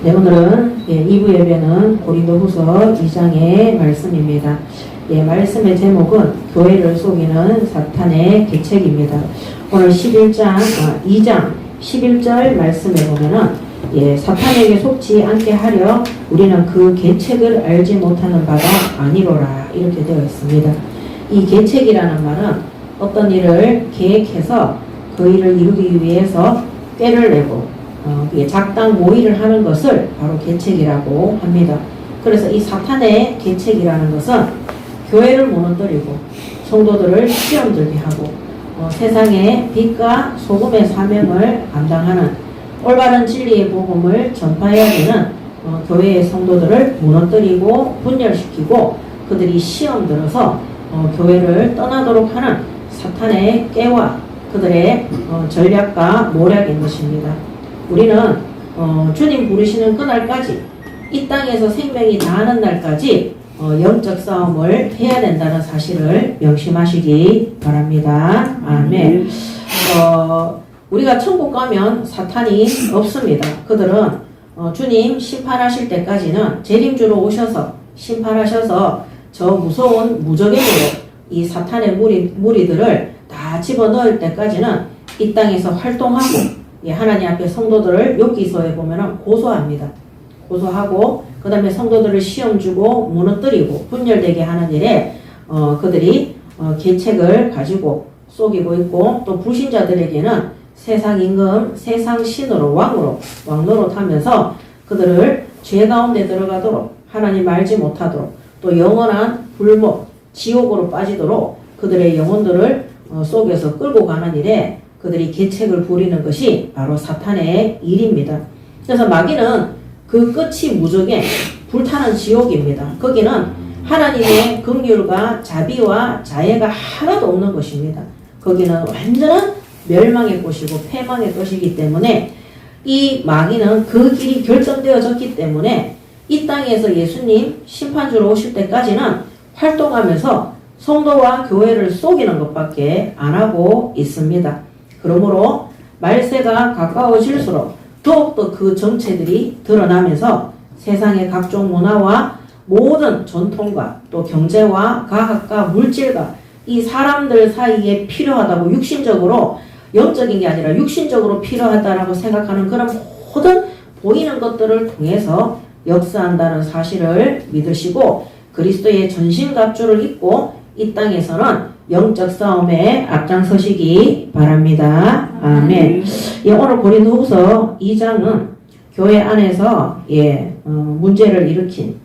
네, 오늘은 2부 예배는 고린도후서 2장의 말씀입니다. 말씀의 제목은 교회를 속이는 사탄의 계책입니다. 오늘 2장 11절 말씀에 보면은 사탄에게 속지 않게 하려 우리는 그 계책을 알지 못하는 바가 아니로라 이렇게 되어 있습니다. 이 계책이라는 말은 어떤 일을 계획해서 그 일을 이루기 위해서 꾀를 내고 작당 모의를 하는 것을 바로 계책이라고 합니다. 그래서 이 사탄의 계책이라는 것은 교회를 무너뜨리고 성도들을 시험 들게 하고 세상의 빛과 소금의 사명을 감당하는 올바른 진리의 복음을 전파해야 되는 교회의 성도들을 무너뜨리고 분열시키고 그들이 시험 들어서 교회를 떠나도록 하는 사탄의 깨와 그들의 전략과 모략인 것입니다. 우리는 주님 부르시는 그날까지 이 땅에서 생명이 다하는 날까지 영적 싸움을 해야 된다는 사실을 명심하시기 바랍니다. 아멘. 우리가 천국 가면 사탄이 없습니다. 그들은 주님 심판하실 때까지는 재림주로 오셔서 심판하셔서 저 무서운 무적의 이 사탄의 무리들을 다 집어넣을 때까지는 이 땅에서 활동하고 하나님 앞에 성도들을 욥기서에 보면은 고소합니다. 고소하고 그 다음에 성도들을 시험 주고 무너뜨리고 분열되게 하는 일에 그들이 계책을 가지고 속이고 있고 또 불신자들에게는 세상 임금, 세상 신으로 왕 노릇하면서 그들을 죄 가운데 들어가도록 하나님 알지 못하도록 또 영원한 불목, 지옥으로 빠지도록 그들의 영혼들을 속여서 끌고 가는 일에 그들이 계책을 부리는 것이 바로 사탄의 일입니다. 그래서 마귀는 그 끝이 무적의 불타는 지옥입니다. 거기는 하나님의 긍휼과 자비와 자애가 하나도 없는 것입니다. 거기는 완전한 멸망의 곳이고 패망의 곳이기 때문에 이 마귀는 그 길이 결정되어졌기 때문에 이 땅에서 예수님 심판주로 오실 때까지는 활동하면서 성도와 교회를 속이는 것밖에 안 하고 있습니다. 그러므로 말세가 가까워질수록 더욱더 그 정체들이 드러나면서 세상의 각종 문화와 모든 전통과 또 경제와 과학과 물질과 이 사람들 사이에 필요하다고 육신적으로 영적인 게 아니라 육신적으로 필요하다라고 생각하는 그런 모든 보이는 것들을 통해서 역사한다는 사실을 믿으시고 그리스도의 전신갑주를 입고 이 땅에서는 영적 싸움에 앞장서시기 바랍니다. 아멘. 오늘 고린도후서 2장은 교회 안에서 문제를 일으킨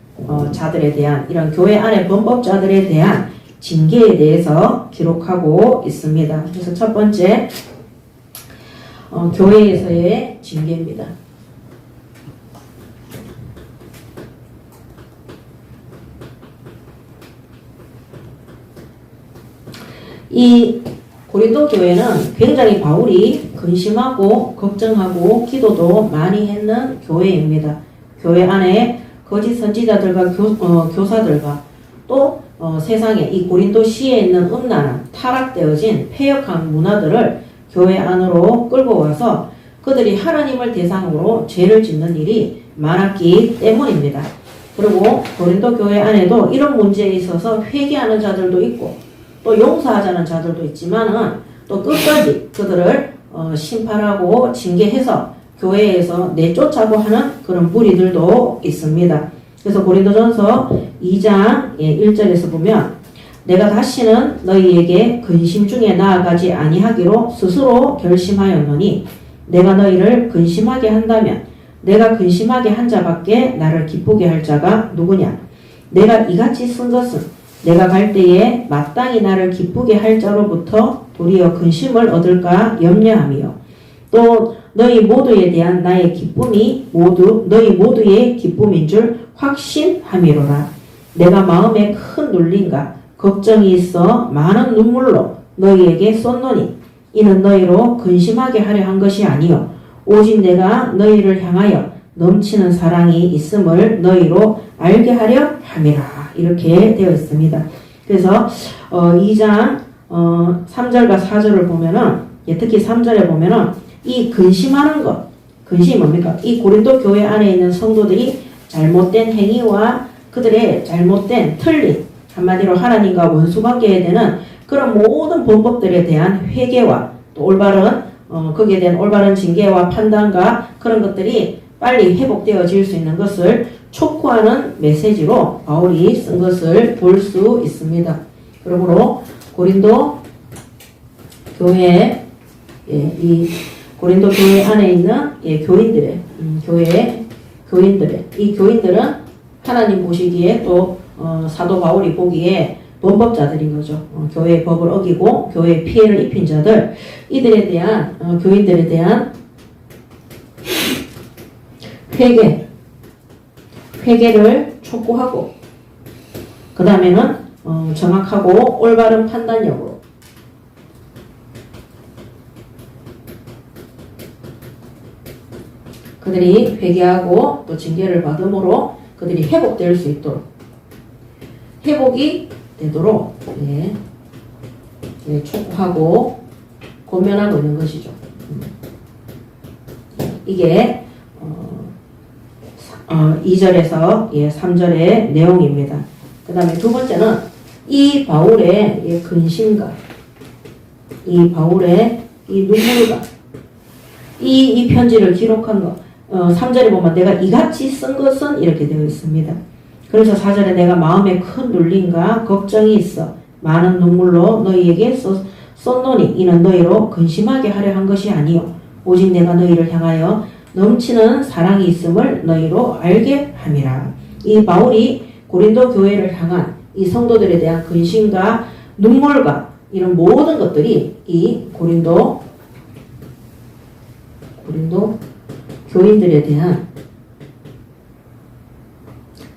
자들에 대한 이런 교회 안의 범법자들에 대한 징계에 대해서 기록하고 있습니다. 그래서 첫 번째 교회에서의 징계입니다. 이 고린도 교회는 굉장히 바울이 근심하고 걱정하고 기도도 많이 했는 교회입니다. 교회 안에 거짓 선지자들과 교사들과 또 세상에 이 고린도시에 있는 음란한 타락되어진 폐역한 문화들을 교회 안으로 끌고 와서 그들이 하나님을 대상으로 죄를 짓는 일이 많았기 때문입니다. 그리고 고린도 교회 안에도 이런 문제에 있어서 회개하는 자들도 있고 또 용서하자는 자들도 있지만은 또 끝까지 그들을 심판하고 징계해서 교회에서 내쫓자고 하는 그런 무리들도 있습니다. 그래서 고린도전서 2장 1절에서 보면 내가 다시는 너희에게 근심 중에 나아가지 아니하기로 스스로 결심하였노니 내가 너희를 근심하게 한다면 내가 근심하게 한 자밖에 나를 기쁘게 할 자가 누구냐. 내가 이같이 쓴 것은 내가 갈 때에 마땅히 나를 기쁘게 할 자로부터 도리어 근심을 얻을까 염려하며 또 너희 모두에 대한 나의 기쁨이 모두 너희 모두의 기쁨인 줄 확신함이로라. 내가 마음에 큰 눌림과 걱정이 있어 많은 눈물로 너희에게 쏟노니 이는 너희로 근심하게 하려 한 것이 아니요 오직 내가 너희를 향하여 넘치는 사랑이 있음을 너희로 알게 하려 함이라. 이렇게 되어 있습니다. 그래서 2장 3절과 4절을 보면은 특히 3절에 보면은 이 근심하는 것 근심이 뭡니까? 이 고린도 교회 안에 있는 성도들이 잘못된 행위와 그들의 잘못된 틀린 한마디로 하나님과 원수관계에 되는 그런 모든 범법들에 대한 회개와 또 올바른 거기에 대한 올바른 징계와 판단과 그런 것들이 빨리 회복되어질 수 있는 것을 촉구하는 메시지로 바울이 쓴 것을 볼 수 있습니다. 그러므로 고린도 교회 이 고린도 교회 안에 있는 교인들의 교인들의 이 교인들은 하나님 보시기에 또 사도 바울이 보기에 범법자들인 거죠. 교회의 법을 어기고 교회에 피해를 입힌 자들 이들에 대한 교인들에 대한 회개를 촉구하고 그 다음에는 정확하고 올바른 판단력으로 그들이 회개하고 또 징계를 받음으로 그들이 회복될 수 있도록 회복이 되도록 촉구하고 권면하고 있는 것이죠. 이게 2절에서 3절의 내용입니다. 그 다음에 두 번째는 이 바울의 근심과 이 바울의 이 눈물과 이 편지를 기록한 것 3절에 보면 내가 이같이 쓴 것은 이렇게 되어 있습니다. 그래서 4절에 내가 마음에 큰 눌림과 걱정이 있어 많은 눈물로 너희에게 썼노니 이는 너희로 근심하게 하려 한 것이 아니요 오직 내가 너희를 향하여 넘치는 사랑이 있음을 너희로 알게 함이라. 이 바울이 고린도 교회를 향한 이 성도들에 대한 근심과 눈물과 이런 모든 것들이 이 고린도 교인들에 대한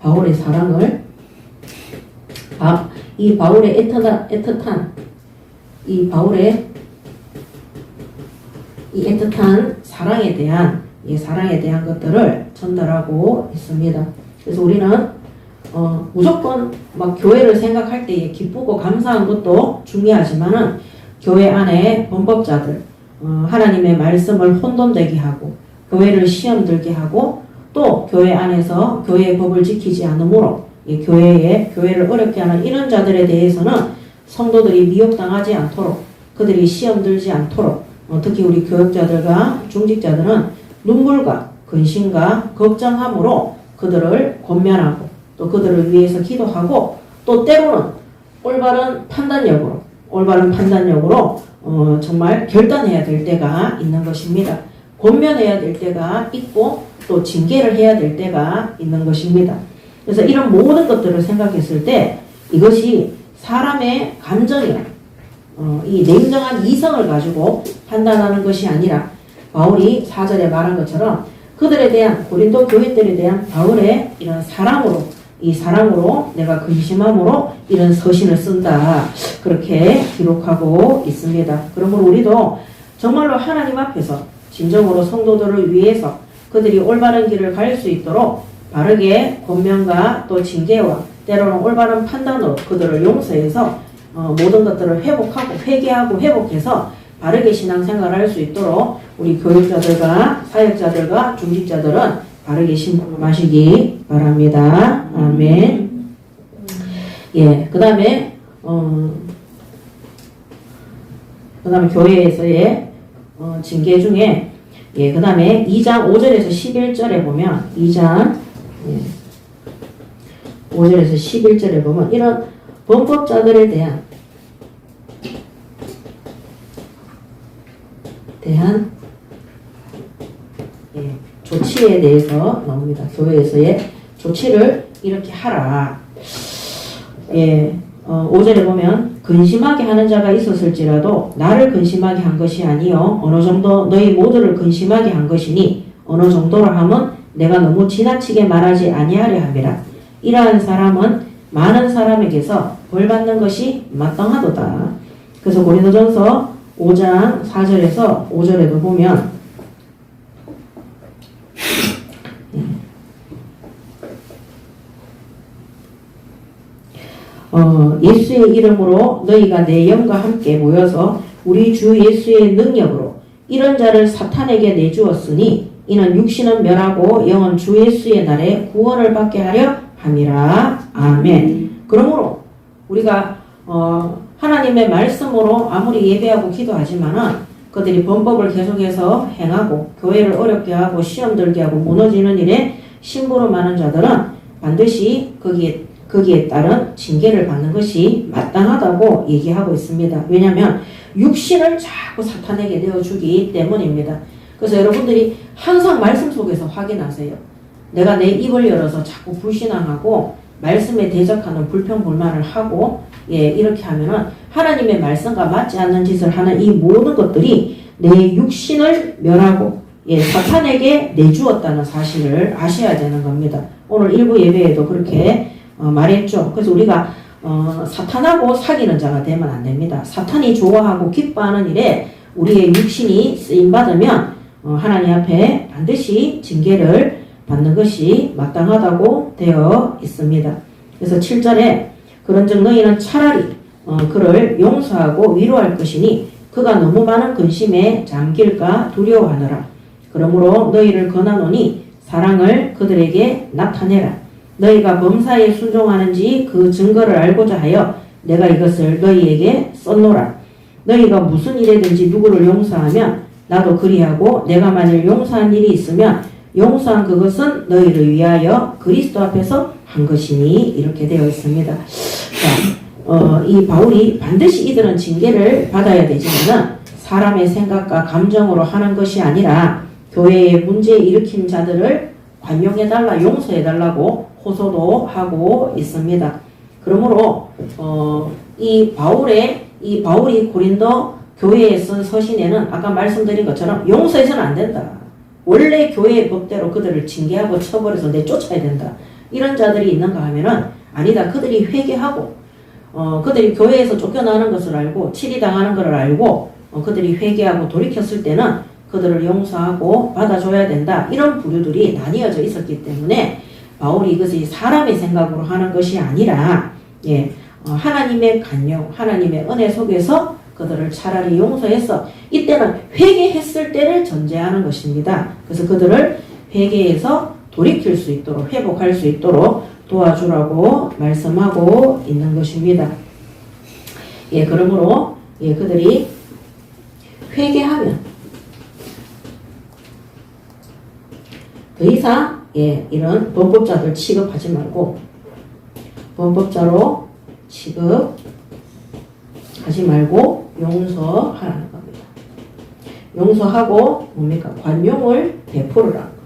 바울의 사랑을 이 바울의 애틋한 이 바울의 이 애틋한 사랑에 대한 것들을 전달하고 있습니다. 그래서 우리는 무조건 막 교회를 생각할 때에 기쁘고 감사한 것도 중요하지만은 교회 안에 범법자들 하나님의 말씀을 혼돈되게 하고 교회를 시험 들게 하고 또 교회 안에서 교회의 법을 지키지 않으므로 교회를 어렵게 하는 이런 자들에 대해서는 성도들이 미혹당하지 않도록 그들이 시험 들지 않도록 특히 우리 교역자들과 중직자들은 눈물과 근심과 걱정함으로 그들을 권면하고 또 그들을 위해서 기도하고 또 때로는 올바른 판단력으로 정말 결단해야 될 때가 있는 것입니다. 권면해야 될 때가 있고 또 징계를 해야 될 때가 있는 것입니다. 그래서 이런 모든 것들을 생각했을 때 이것이 사람의 감정이야. 이 냉정한 이성을 가지고 판단하는 것이 아니라 바울이 4절에 말한 것처럼 그들에 대한 고린도 교인들에 대한 바울의 이런 사랑으로 내가 근심함으로 이런 서신을 쓴다. 그렇게 기록하고 있습니다. 그러므로 우리도 정말로 하나님 앞에서 진정으로 성도들을 위해서 그들이 올바른 길을 갈 수 있도록 바르게 권면과 또 징계와 때로는 올바른 판단으로 그들을 용서해서 모든 것들을 회개하고 회복해서 바르게 신앙생활을 할 수 있도록 우리 교육자들과 사역자들과 중직자들은 바르게 신앙하시기 바랍니다. 아멘. 그 다음에 교회에서의 징계 중에 그 다음에 2장 5절에서 11절에 보면 2장 5절에서 11절에 보면 이런 범법자들에 대한 조치에 대해서 나옵니다. 교회에서의 조치를 이렇게 하라. 5절에 보면 근심하게 하는 자가 있었을지라도 나를 근심하게 한 것이 아니요 어느 정도 너희 모두를 근심하게 한 것이니 어느 정도라 함은 내가 너무 지나치게 말하지 아니하려 함이라. 이러한 사람은 많은 사람에게서 벌 받는 것이 마땅하도다. 그래서 고린도전서 5장 4절에서 5절에도 보면 예수의 이름으로 너희가 내 영과 함께 모여서 우리 주 예수의 능력으로 이런 자를 사탄에게 내주었으니 이는 육신은 멸하고 영은 주 예수의 날에 구원을 받게 하려 함이라. 아멘. 그러므로 우리가 하나님의 말씀으로 아무리 예배하고 기도하지만은 그들이 범법을 계속해서 행하고 교회를 어렵게 하고 시험 들게 하고 무너지는 일에 심부름하는 자들은 반드시 거기에 따른 징계를 받는 것이 마땅하다고 얘기하고 있습니다. 왜냐하면 육신을 자꾸 사탄에게 내어주기 때문입니다. 그래서 여러분들이 항상 말씀 속에서 확인하세요. 내가 내 입을 열어서 자꾸 불신앙하고 말씀에 대적하는 불평불만을 하고 이렇게 하면은 하나님의 말씀과 맞지 않는 짓을 하는 이 모든 것들이 내 육신을 멸하고 사탄에게 내주었다는 사실을 아셔야 되는 겁니다. 오늘 일부 예배에도 그렇게 말했죠. 그래서 우리가 사탄하고 사귀는 자가 되면 안 됩니다. 사탄이 좋아하고 기뻐하는 일에 우리의 육신이 쓰임받으면 하나님 앞에 반드시 징계를 받는 것이 마땅하다고 되어 있습니다. 그래서 7절에 그런즉 너희는 차라리 그를 용서하고 위로할 것이니 그가 너무 많은 근심에 잠길까 두려워하느라. 그러므로 너희를 권하노니 사랑을 그들에게 나타내라. 너희가 범사에 순종하는지 그 증거를 알고자 하여 내가 이것을 너희에게 썼노라. 너희가 무슨 일에든지 누구를 용서하면 나도 그리하고 내가 만일 용서한 일이 있으면 용서한 그것은 너희를 위하여 그리스도 앞에서 한 것이니 이렇게 되어 있습니다. 자, 이 바울이 반드시 이들은 징계를 받아야 되지만 사람의 생각과 감정으로 하는 것이 아니라 교회에 문제 일으킨 자들을 관용해달라, 용서해달라고 호소도 하고 있습니다. 그러므로 이 바울이 고린도 교회에 쓴 서신에는 아까 말씀드린 것처럼 용서해서는 안 된다. 원래 교회의 법대로 그들을 징계하고 처벌해서 내쫓아야 된다. 이런 자들이 있는가 하면은 아니다. 그들이 회개하고 그들이 교회에서 쫓겨나는 것을 알고 치리당하는 것을 알고 그들이 회개하고 돌이켰을 때는 그들을 용서하고 받아줘야 된다. 이런 부류들이 나뉘어져 있었기 때문에 바울이 이것이 사람의 생각으로 하는 것이 아니라 하나님의 간용, 하나님의 은혜 속에서 그들을 차라리 용서해서 이때는 회개했을 때를 전제하는 것입니다. 그래서 그들을 회개해서 돌이킬 수 있도록 회복할 수 있도록 도와주라고 말씀하고 있는 것입니다. 그러므로 그들이 회개하면 더 이상 이런 범법자들 취급하지 말고 범법자로 취급하지 말고 용서하라는 겁니다. 용서하고 뭡니까? 관용을 베풀으라는 겁니다.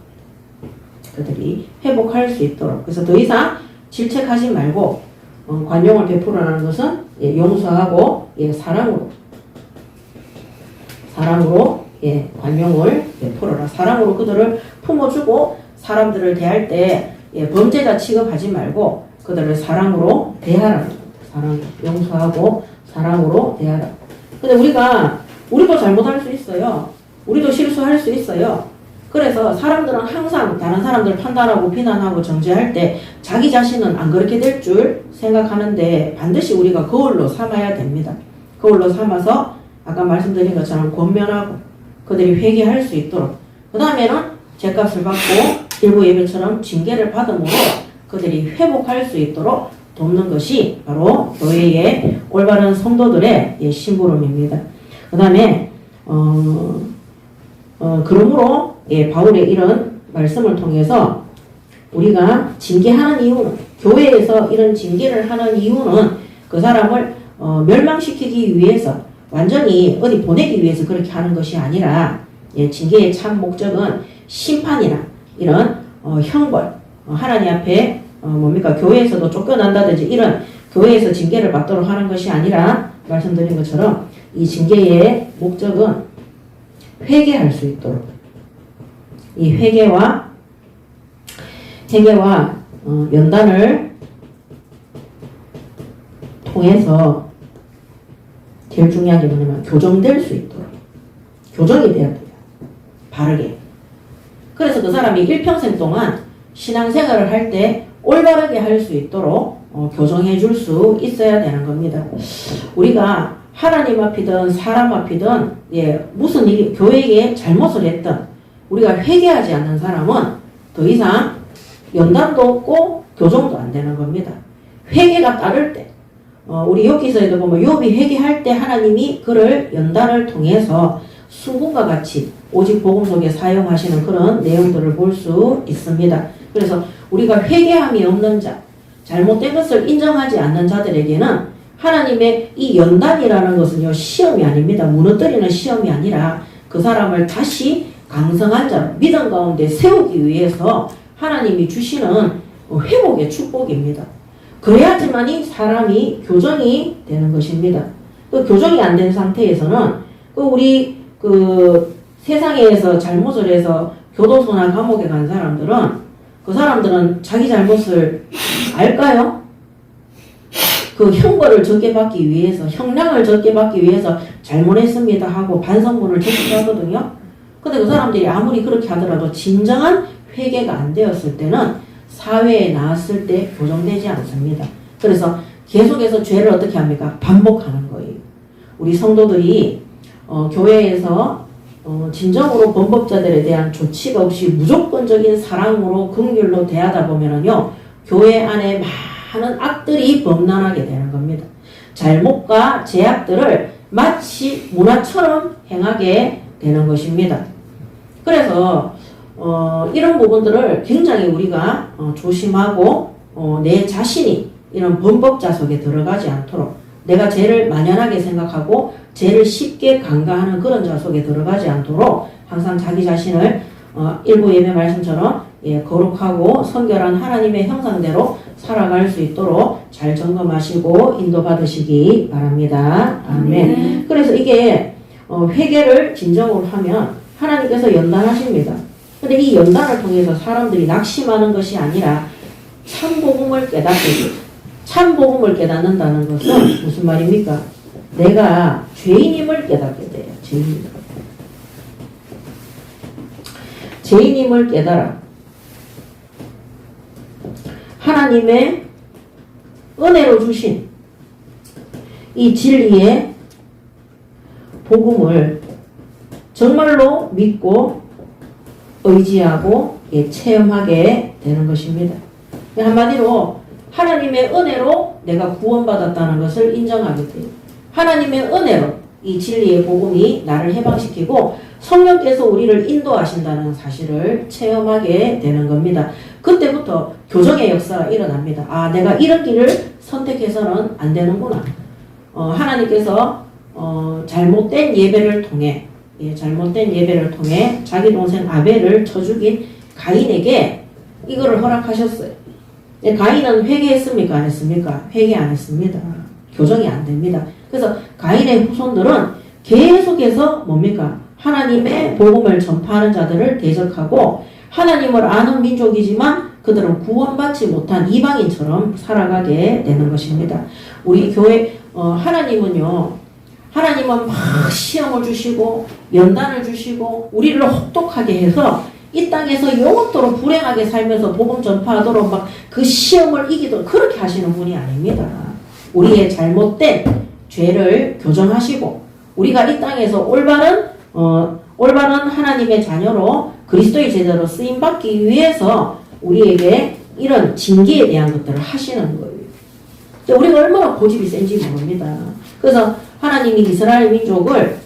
그들이 회복할 수 있도록. 그래서 더 이상 질책하지 말고 관용을 베풀으라는 것은 용서하고 사랑으로 관용을 베풀어라. 사랑으로 그들을 품어주고 사람들을 대할 때 범죄자 취급하지 말고 그들을 사랑으로 대하라는 겁니다. 사랑, 용서하고 사랑으로 대하라. 근데 우리도 잘못할 수 있어요. 우리도 실수할 수 있어요. 그래서 사람들은 항상 다른 사람들 판단하고 비난하고 정죄할 때 자기 자신은 안 그렇게 될 줄 생각하는데 반드시 우리가 거울로 삼아야 됩니다. 거울로 삼아서 아까 말씀드린 것처럼 권면하고 그들이 회개할 수 있도록 그 다음에는 죗값을 받고 일부 예배처럼 징계를 받음으로 그들이 회복할 수 있도록 돕는 것이 바로 교회의 올바른 성도들의 심부름입니다. 그 다음에 그러므로 바울의 이런 말씀을 통해서 우리가 징계하는 이유는 교회에서 이런 징계를 하는 이유는 그 사람을 멸망시키기 위해서 완전히 어디 보내기 위해서 그렇게 하는 것이 아니라 징계의 참 목적은 심판이나 이런 형벌 하나님 앞에 뭡니까 교회에서도 쫓겨난다든지 이런 교회에서 징계를 받도록 하는 것이 아니라 말씀드린 것처럼 이 징계의 목적은 회개할 수 있도록 이 회개와 연단을 통해서 제일 중요한 게 뭐냐면 교정될 수 있도록 교정이 돼야 돼요. 바르게. 그래서 그 사람이 일평생 동안 신앙생활을 할 때 올바르게 할 수 있도록 교정해 줄 수 있어야 되는 겁니다. 우리가 하나님 앞이든 사람 앞이든 무슨 일이 교회에 잘못을 했든 우리가 회개하지 않는 사람은 더 이상 연단도 없고 교정도 안 되는 겁니다. 회개가 따를 때 우리 욥기서에도 보면 욥이 회개할 때 하나님이 그를 연단을 통해서 순금과 같이 오직 복음 속에 사용하시는 그런 내용들을 볼 수 있습니다. 그래서 우리가 회개함이 없는 자, 잘못된 것을 인정하지 않는 자들에게는 하나님의 이 연단이라는 것은요, 시험이 아닙니다. 무너뜨리는 시험이 아니라 그 사람을 다시 강성한 자로 믿음 가운데 세우기 위해서 하나님이 주시는 회복의 축복입니다. 그래야지만이 사람이 교정이 되는 것입니다. 그 교정이 안 된 상태에서는 우리 세상에서 잘못을 해서 교도소나 감옥에 간 사람들은 자기 잘못을 알까요? 그 형벌을 적게 받기 위해서, 형량을 적게 받기 위해서 잘못했습니다 하고 반성문을 적게 하거든요. 근데 그 사람들이 아무리 그렇게 하더라도 진정한 회개가 안 되었을 때는 사회에 나왔을 때 교정되지 않습니다. 그래서 계속해서 죄를 어떻게 합니까? 반복하는 거예요. 우리 성도들이 교회에서 진정으로 범법자들에 대한 조치가 없이 무조건적인 사랑으로 긍휼로 대하다 보면은요, 교회 안에 많은 악들이 범람하게 되는 겁니다. 잘못과 제약들을 마치 문화처럼 행하게 되는 것입니다. 그래서 이런 부분들을 굉장히 우리가 조심하고 내 자신이 이런 범법자 속에 들어가지 않도록, 내가 죄를 만연하게 생각하고 죄를 쉽게 간과하는 그런 자 속에 들어가지 않도록 항상 자기 자신을 일부 예배 말씀처럼 거룩하고 성결한 하나님의 형상대로 살아갈 수 있도록 잘 점검하시고 인도받으시기 바랍니다. 아멘. 그래서 이게 회개를 진정으로 하면 하나님께서 연단하십니다. 근데 이 연단을 통해서 사람들이 낙심하는 것이 아니라 참복음을 참복음을 깨닫는다는 것은 무슨 말입니까? 내가 죄인임을 깨닫게 돼요. 죄인임을 깨달아 하나님의 은혜로 주신 이 진리의 복음을 정말로 믿고 의지하고 체험하게 되는 것입니다. 한마디로 하나님의 은혜로 내가 구원받았다는 것을 인정하게 돼요. 하나님의 은혜로 이 진리의 복음이 나를 해방시키고 성령께서 우리를 인도하신다는 사실을 체험하게 되는 겁니다. 그때부터 교정의 역사가 일어납니다. 아, 내가 이런 길을 선택해서는 안 되는구나. 하나님께서 잘못된 예배를 통해 자기 동생 아벨을 쳐 죽인 가인에게 이거를 허락하셨어요. 가인은 회개했습니까? 안 했습니까? 회개 안 했습니다. 교정이 안 됩니다. 그래서 가인의 후손들은 계속해서 뭡니까? 하나님의 복음을 전파하는 자들을 대적하고 하나님을 아는 민족이지만 그들은 구원받지 못한 이방인처럼 살아가게 되는 것입니다. 우리 교회 하나님은 막 시험을 주시고 연단을 주시고 우리를 혹독하게 해서 이 땅에서 영원토록 불행하게 살면서 복음 전파하도록 막 그 시험을 이기도록 그렇게 하시는 분이 아닙니다. 우리의 잘못된 죄를 교정하시고 우리가 이 땅에서 올바른 하나님의 자녀로 그리스도의 제자로 쓰임받기 위해서 우리에게 이런 징계에 대한 것들을 하시는 거예요. 우리가 얼마나 고집이 센지 모릅니다. 그래서 하나님이 이스라엘 민족을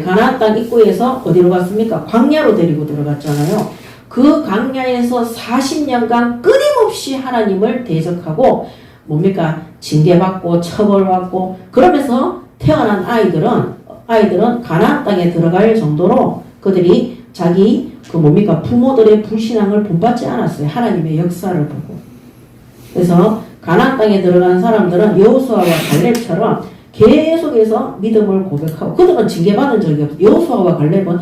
가나안 땅 입구에서 어디로 갔습니까? 광야로 데리고 들어갔잖아요. 그 광야에서 40년간 끊임없이 하나님을 대적하고 뭡니까? 징계받고 처벌받고 그러면서 태어난 아이들은 가나안 땅에 들어갈 정도로 그들이 자기 부모들의 불신앙을 본받지 않았어요. 하나님의 역사를 보고. 그래서 가나안 땅에 들어간 사람들은 여호수아와 갈렙처럼 계속해서 믿음을 고백하고 그들은 징계받은 적이 없어요. 여호수아와 갈렙은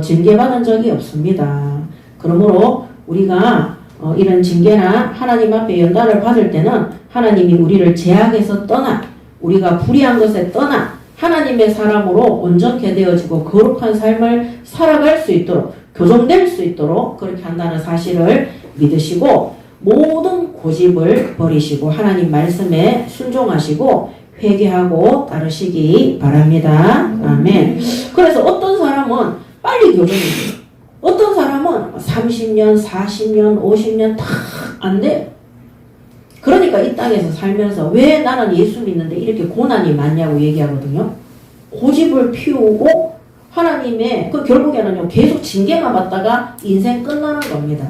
징계받은 적이 없습니다. 그러므로 우리가 이런 징계나 하나님 앞에 연단을 받을 때는 하나님이 우리를 제약에서 떠나 우리가 불의한 것에 떠나 하나님의 사람으로 온전케 되어지고 거룩한 삶을 살아갈 수 있도록 교정될 수 있도록 그렇게 한다는 사실을 믿으시고 모든 고집을 버리시고 하나님 말씀에 순종하시고 회개하고 따르시기 바랍니다. 아멘. 그래서 어떤 사람은 빨리 교정이 돼요. 어떤 사람은 30년, 40년, 50년 다 안 돼. 그러니까 이 땅에서 살면서 왜 나는 예수 믿는데 이렇게 고난이 많냐고 얘기하거든요. 고집을 피우고 하나님의 그 결국에는요 계속 징계만 받다가 인생 끝나는 겁니다.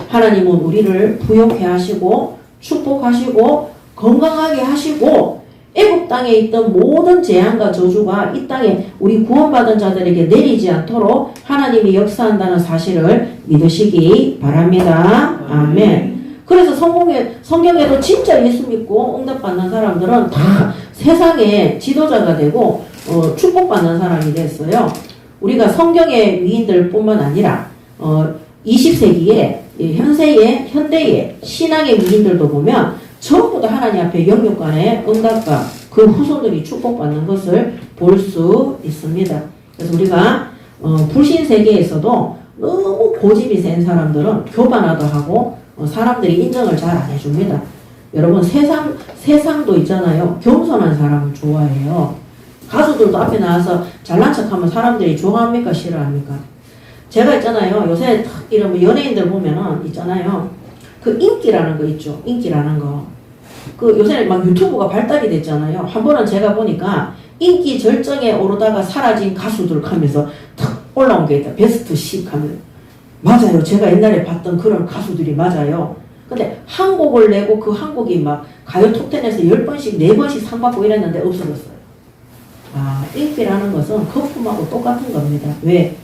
하나님은 우리를 부욕해 하시고 축복하시고 건강하게 하시고 애굽 땅에 있던 모든 재앙과 저주가 이 땅에 우리 구원받은 자들에게 내리지 않도록 하나님이 역사한다는 사실을 믿으시기 바랍니다. 아멘. 그래서 성경에도 진짜 예수 믿고 응답받는 사람들은 다 세상의 지도자가 되고 축복받는 사람이 됐어요. 우리가 성경의 위인들 뿐만 아니라 20세기에 현대의 신앙의 위인들도 보면 전부 다 하나님 앞에 영육간의 응답과 그 후손들이 축복받는 것을 볼 수 있습니다. 그래서 우리가 불신 세계에서도 너무 고집이 센 사람들은 교만하다 하고 사람들이 인정을 잘 안 해줍니다. 여러분 세상도 있잖아요. 겸손한 사람을 좋아해요. 가수들도 앞에 나와서 잘난 척하면 사람들이 좋아합니까 싫어합니까? 제가 있잖아요. 요새 이런 뭐 연예인들 보면은 있잖아요. 그 인기라는 거 있죠. 인기라는 거. 그 요새 막 유튜브가 발달이 됐잖아요. 한 번은 제가 보니까 인기 절정에 오르다가 사라진 가수들 하면서 탁 올라온 게 있다. 베스트 10 하면. 맞아요. 제가 옛날에 봤던 그런 가수들이 맞아요. 근데 한 곡을 내고 그 한 곡이 막 가요 톱10에서 10번씩, 4번씩 상 받고 이랬는데 없어졌어요. 아, 인기라는 것은 거품하고 똑같은 겁니다. 왜?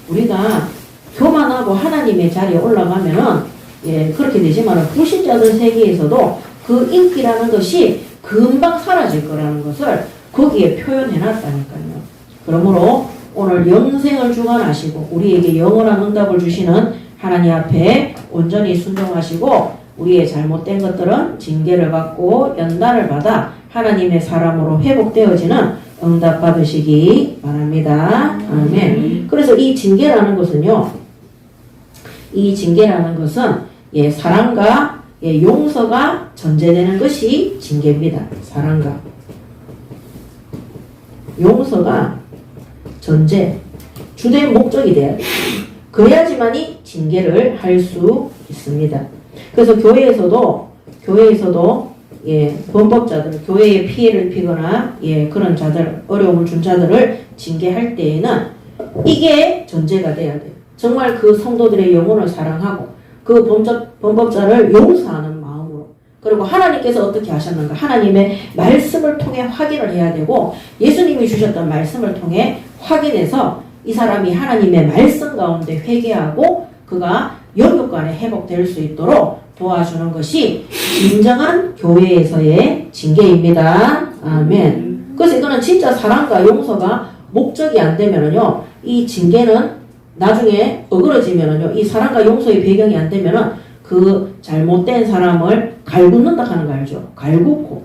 우리가 교만하고 하나님의 자리에 올라가면은, 예, 그렇게 되지만 불신자들 세계에서도 그 인기라는 것이 금방 사라질 거라는 것을 거기에 표현해 놨다니까요. 그러므로 오늘 영생을 주관하시고 우리에게 영원한 응답을 주시는 하나님 앞에 온전히 순종하시고 우리의 잘못된 것들은 징계를 받고 연단을 받아 하나님의 사람으로 회복되어지는 응답 받으시기 바랍니다. 아멘. 그래서 이 징계라는 것은요, 이 징계라는 것은 예, 사랑과 예, 용서가 전제되는 것이 징계입니다. 사랑과 용서가 전제, 주된 목적이 돼야 돼요. 그래야지만이 징계를 할 수 있습니다. 그래서 교회에서도 예, 범법자들, 교회에 피해를 입히거나 예, 그런 자들, 어려움을 준 자들을 징계할 때에는 이게 전제가 돼야 돼요. 정말 그 성도들의 영혼을 사랑하고 그 범법자를 용서하는 마음으로. 그리고 하나님께서 어떻게 하셨는가? 하나님의 말씀을 통해 확인을 해야 되고 예수님이 주셨던 말씀을 통해 확인해서 이 사람이 하나님의 말씀 가운데 회개하고 그가 영육간에 회복될 수 있도록 도와주는 것이 진정한 교회에서의 징계입니다. 아멘. 그래서 이거는 진짜 사랑과 용서가 목적이 안 되면은요, 이 징계는 나중에 어그러지면은요, 이 사랑과 용서의 배경이 안 되면은 그 잘못된 사람을 갈굽는다 하는 거 알죠? 갈굽고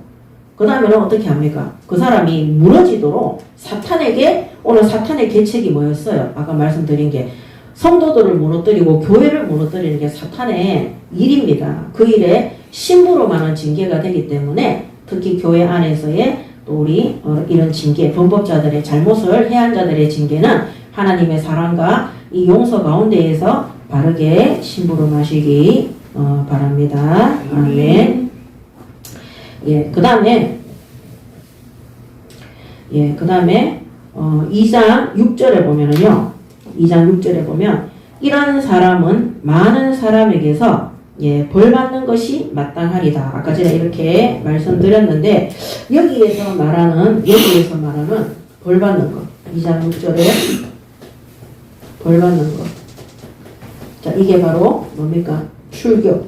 그 다음에는 어떻게 합니까? 그 사람이 무너지도록 사탄에게, 오늘 사탄의 계책이 뭐였어요? 아까 말씀드린 게 성도들을 무너뜨리고 교회를 무너뜨리는 게 사탄의 일입니다. 그 일에 심부름하는 징계가 되기 때문에 특히 교회 안에서의 또 우리 이런 징계, 범법자들의 잘못을 해한 자들의 징계는 하나님의 사랑과 이 용서 가운데에서 바르게 심부름하시기 바랍니다. 아멘. 예, 그 다음에 2장 6절에 보면은요, 2장 6절에 보면 이런 사람은 많은 사람에게서 예, 벌 받는 것이 마땅하리다. 아까 전에 이렇게 말씀드렸는데 여기에서 말하는 벌 받는 것, 2장 6절에 벌 받는 것. 자, 이게 바로 뭡니까? 출교.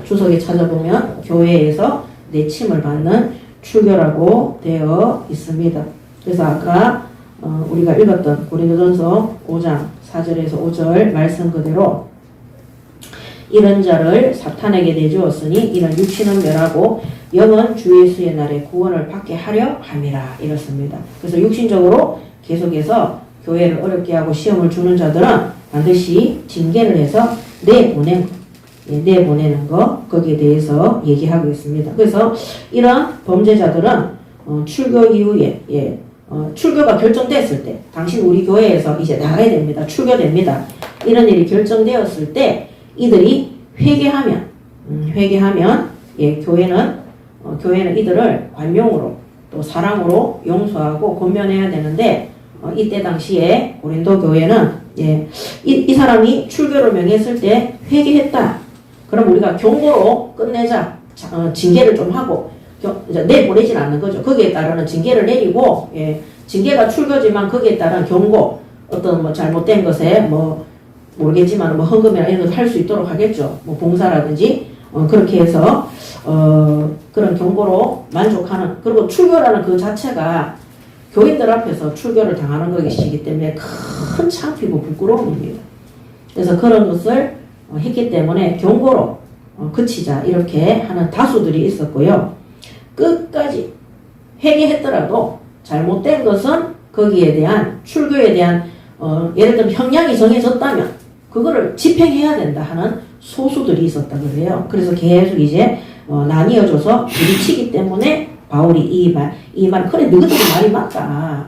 주석에 찾아보면 교회에서 내침을 받는 출교라고 되어 있습니다. 그래서 아까 우리가 읽었던 고린도전서 5장 4절에서 5절 말씀 그대로 이런 자를 사탄에게 내주었으니 이런 육신은 멸하고 영은 주 예수의 날에 구원을 받게 하려 함이라 이렇습니다. 그래서 육신적으로 계속해서 교회를 어렵게 하고 시험을 주는 자들은 반드시 징계를 해서 내보내는 거, 거기에 대해서 얘기하고 있습니다. 그래서 이런 범죄자들은 출교 이후에 출교가 결정됐을 때, 당신 우리 교회에서 이제 나가야 됩니다. 출교됩니다. 이런 일이 결정되었을 때 이들이 회개하면 예, 교회는 이들을 관용으로 또 사랑으로 용서하고 권면해야 되는데 이때 당시에 고린도 교회는 예, 이 사람이 출교를 명했을 때 회개했다. 그럼 우리가 경고로 끝내자. 징계를 좀 하고 내보내진 않는 거죠. 거기에 따르는 징계를 내리고 예, 징계가 출교지만 거기에 따른 경고 어떤 뭐 잘못된 것에 뭐 모르겠지만 뭐 헌금이나 이런 것을 할 수 있도록 하겠죠. 뭐 봉사라든지 그렇게 해서 그런 경고로 만족하는 그리고 출교라는 그 자체가 교인들 앞에서 출교를 당하는 것이기 때문에 큰 창피고 부끄러움입니다. 그래서 그런 것을 했기 때문에 경고로 그치자 이렇게 하는 다수들이 있었고요. 끝까지 회개했더라도 잘못된 것은 거기에 대한 출교에 대한 예를 들면 형량이 정해졌다면 그거를 집행해야 된다 하는 소수들이 있었다 그래요. 그래서 계속 이제 나뉘어져서 부딪히기 때문에 바울이 이 말 그래 너희들이 말이 맞다.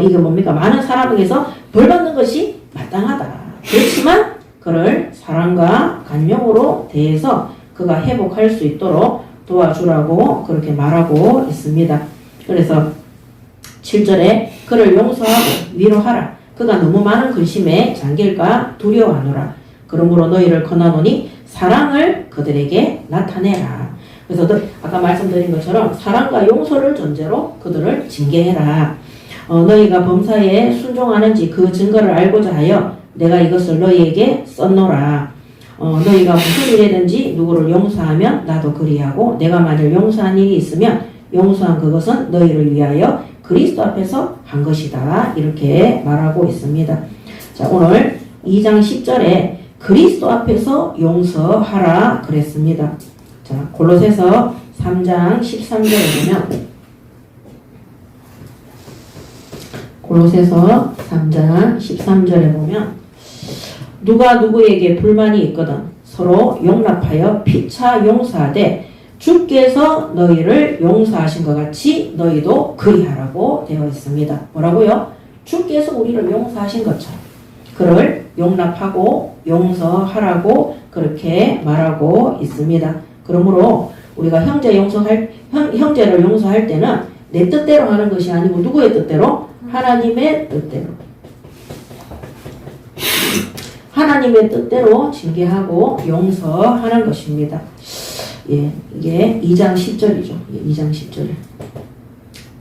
이게 뭡니까? 많은 사람에게서 벌 받는 것이 마땅하다. 그렇지만 그를 사랑과 간용으로 대해서 그가 회복할 수 있도록 도와주라고 그렇게 말하고 있습니다. 그래서 7절에 그를 용서하고 위로하라. 그가 너무 많은 근심에 잠길까 두려워하노라. 그러므로 너희를 권하노니 사랑을 그들에게 나타내라. 그래서 아까 말씀드린 것처럼 사랑과 용서를 전제로 그들을 징계해라. 너희가 범사에 순종하는지 그 증거를 알고자 하여 내가 이것을 너희에게 썼노라. 너희가 무슨 일이든지 누구를 용서하면 나도 그리하고 내가 만일 용서한 일이 있으면 용서한 그것은 너희를 위하여 그리스도 앞에서 한 것이다. 이렇게 말하고 있습니다. 자, 오늘 2장 10절에 그리스도 앞에서 용서하라 그랬습니다. 자, 골로새서 3장 13절에 보면 골로새서 3장 13절에 보면 누가 누구에게 불만이 있거든 서로 용납하여 피차 용서하되 주께서 너희를 용서하신 것 같이 너희도 그리하라고 되어 있습니다. 뭐라고요? 주께서 우리를 용서하신 것처럼 그를 용납하고 용서하라고 그렇게 말하고 있습니다. 그러므로 우리가 형제를 용서할 때는 내 뜻대로 하는 것이 아니고 누구의 뜻대로? 하나님의 뜻대로. 하나님의 뜻대로 징계하고 용서하는 것입니다. 예, 이게 2장 10절이죠. 2장 10절.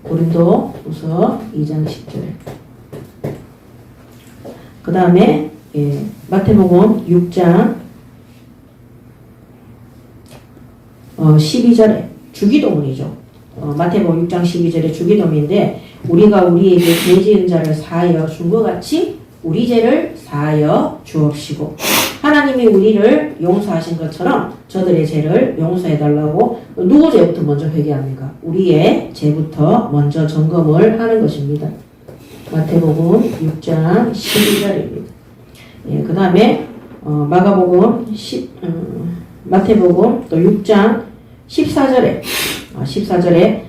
고린도후서 2장 10절. 그 다음에 예, 마태복음 6장 12절에 주기도문이죠. 마태복음 6장 12절에 주기도문인데 우리가 우리에게 죄 지은 자를 사하여 준 것 같이 우리 죄를 사하여 주옵시고 하나님이 우리를 용서하신 것처럼 저들의 죄를 용서해달라고 누구 죄부터 먼저 회개합니까? 우리의 죄부터 먼저 점검을 하는 것입니다. 마태복음 6장 12절입니다. 예, 그 다음에 마태복음 또 6장 14절에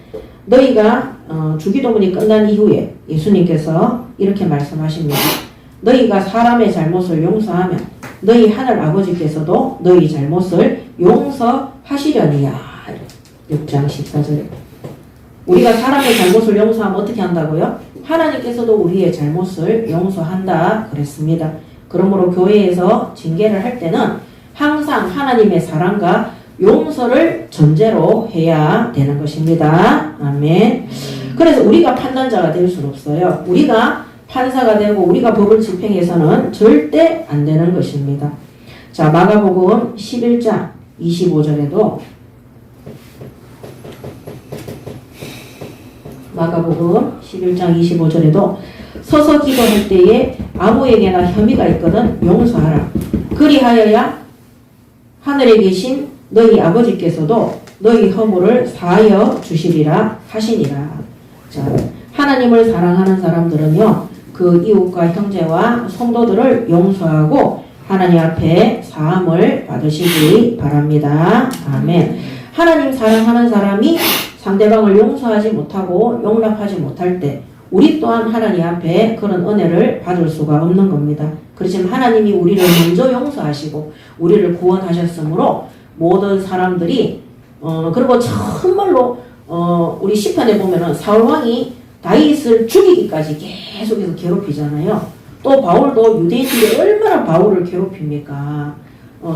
너희가 주기도문이 끝난 이후에 예수님께서 이렇게 말씀하십니다. 너희가 사람의 잘못을 용서하면 너희 하늘 아버지께서도 너희 잘못을 용서하시려니야. 6장 14절에 우리가 사람의 잘못을 용서하면 어떻게 한다고요? 하나님께서도 우리의 잘못을 용서한다 그랬습니다. 그러므로 교회에서 징계를 할 때는 항상 하나님의 사랑과 용서를 전제로 해야 되는 것입니다. 아멘. 그래서 우리가 판단자가 될 수는 없어요. 우리가 판사가 되고 우리가 법을 집행해서는 절대 안 되는 것입니다. 자, 마가복음 11장 25절에도 마가복음 11장 25절에도 서서 기도할 때에 아무에게나 혐의가 있거든 용서하라. 그리하여야 하늘에 계신 너희 아버지께서도 너희 허물을 사하여 주시리라 하시니라. 자, 하나님을 사랑하는 사람들은요, 그 이웃과 형제와 성도들을 용서하고 하나님 앞에 사함을 받으시기 바랍니다. 아멘. 하나님 사랑하는 사람이 상대방을 용서하지 못하고 용납하지 못할 때 우리 또한 하나님 앞에 그런 은혜를 받을 수가 없는 겁니다. 그렇지만 하나님이 우리를 먼저 용서하시고 우리를 구원하셨으므로 모든 사람들이 그리고 정말로 우리 시편에 보면은 사울 왕이 다윗을 죽이기까지 계속해서 괴롭히잖아요. 또 바울도 유대인들이 얼마나 바울을 괴롭힙니까?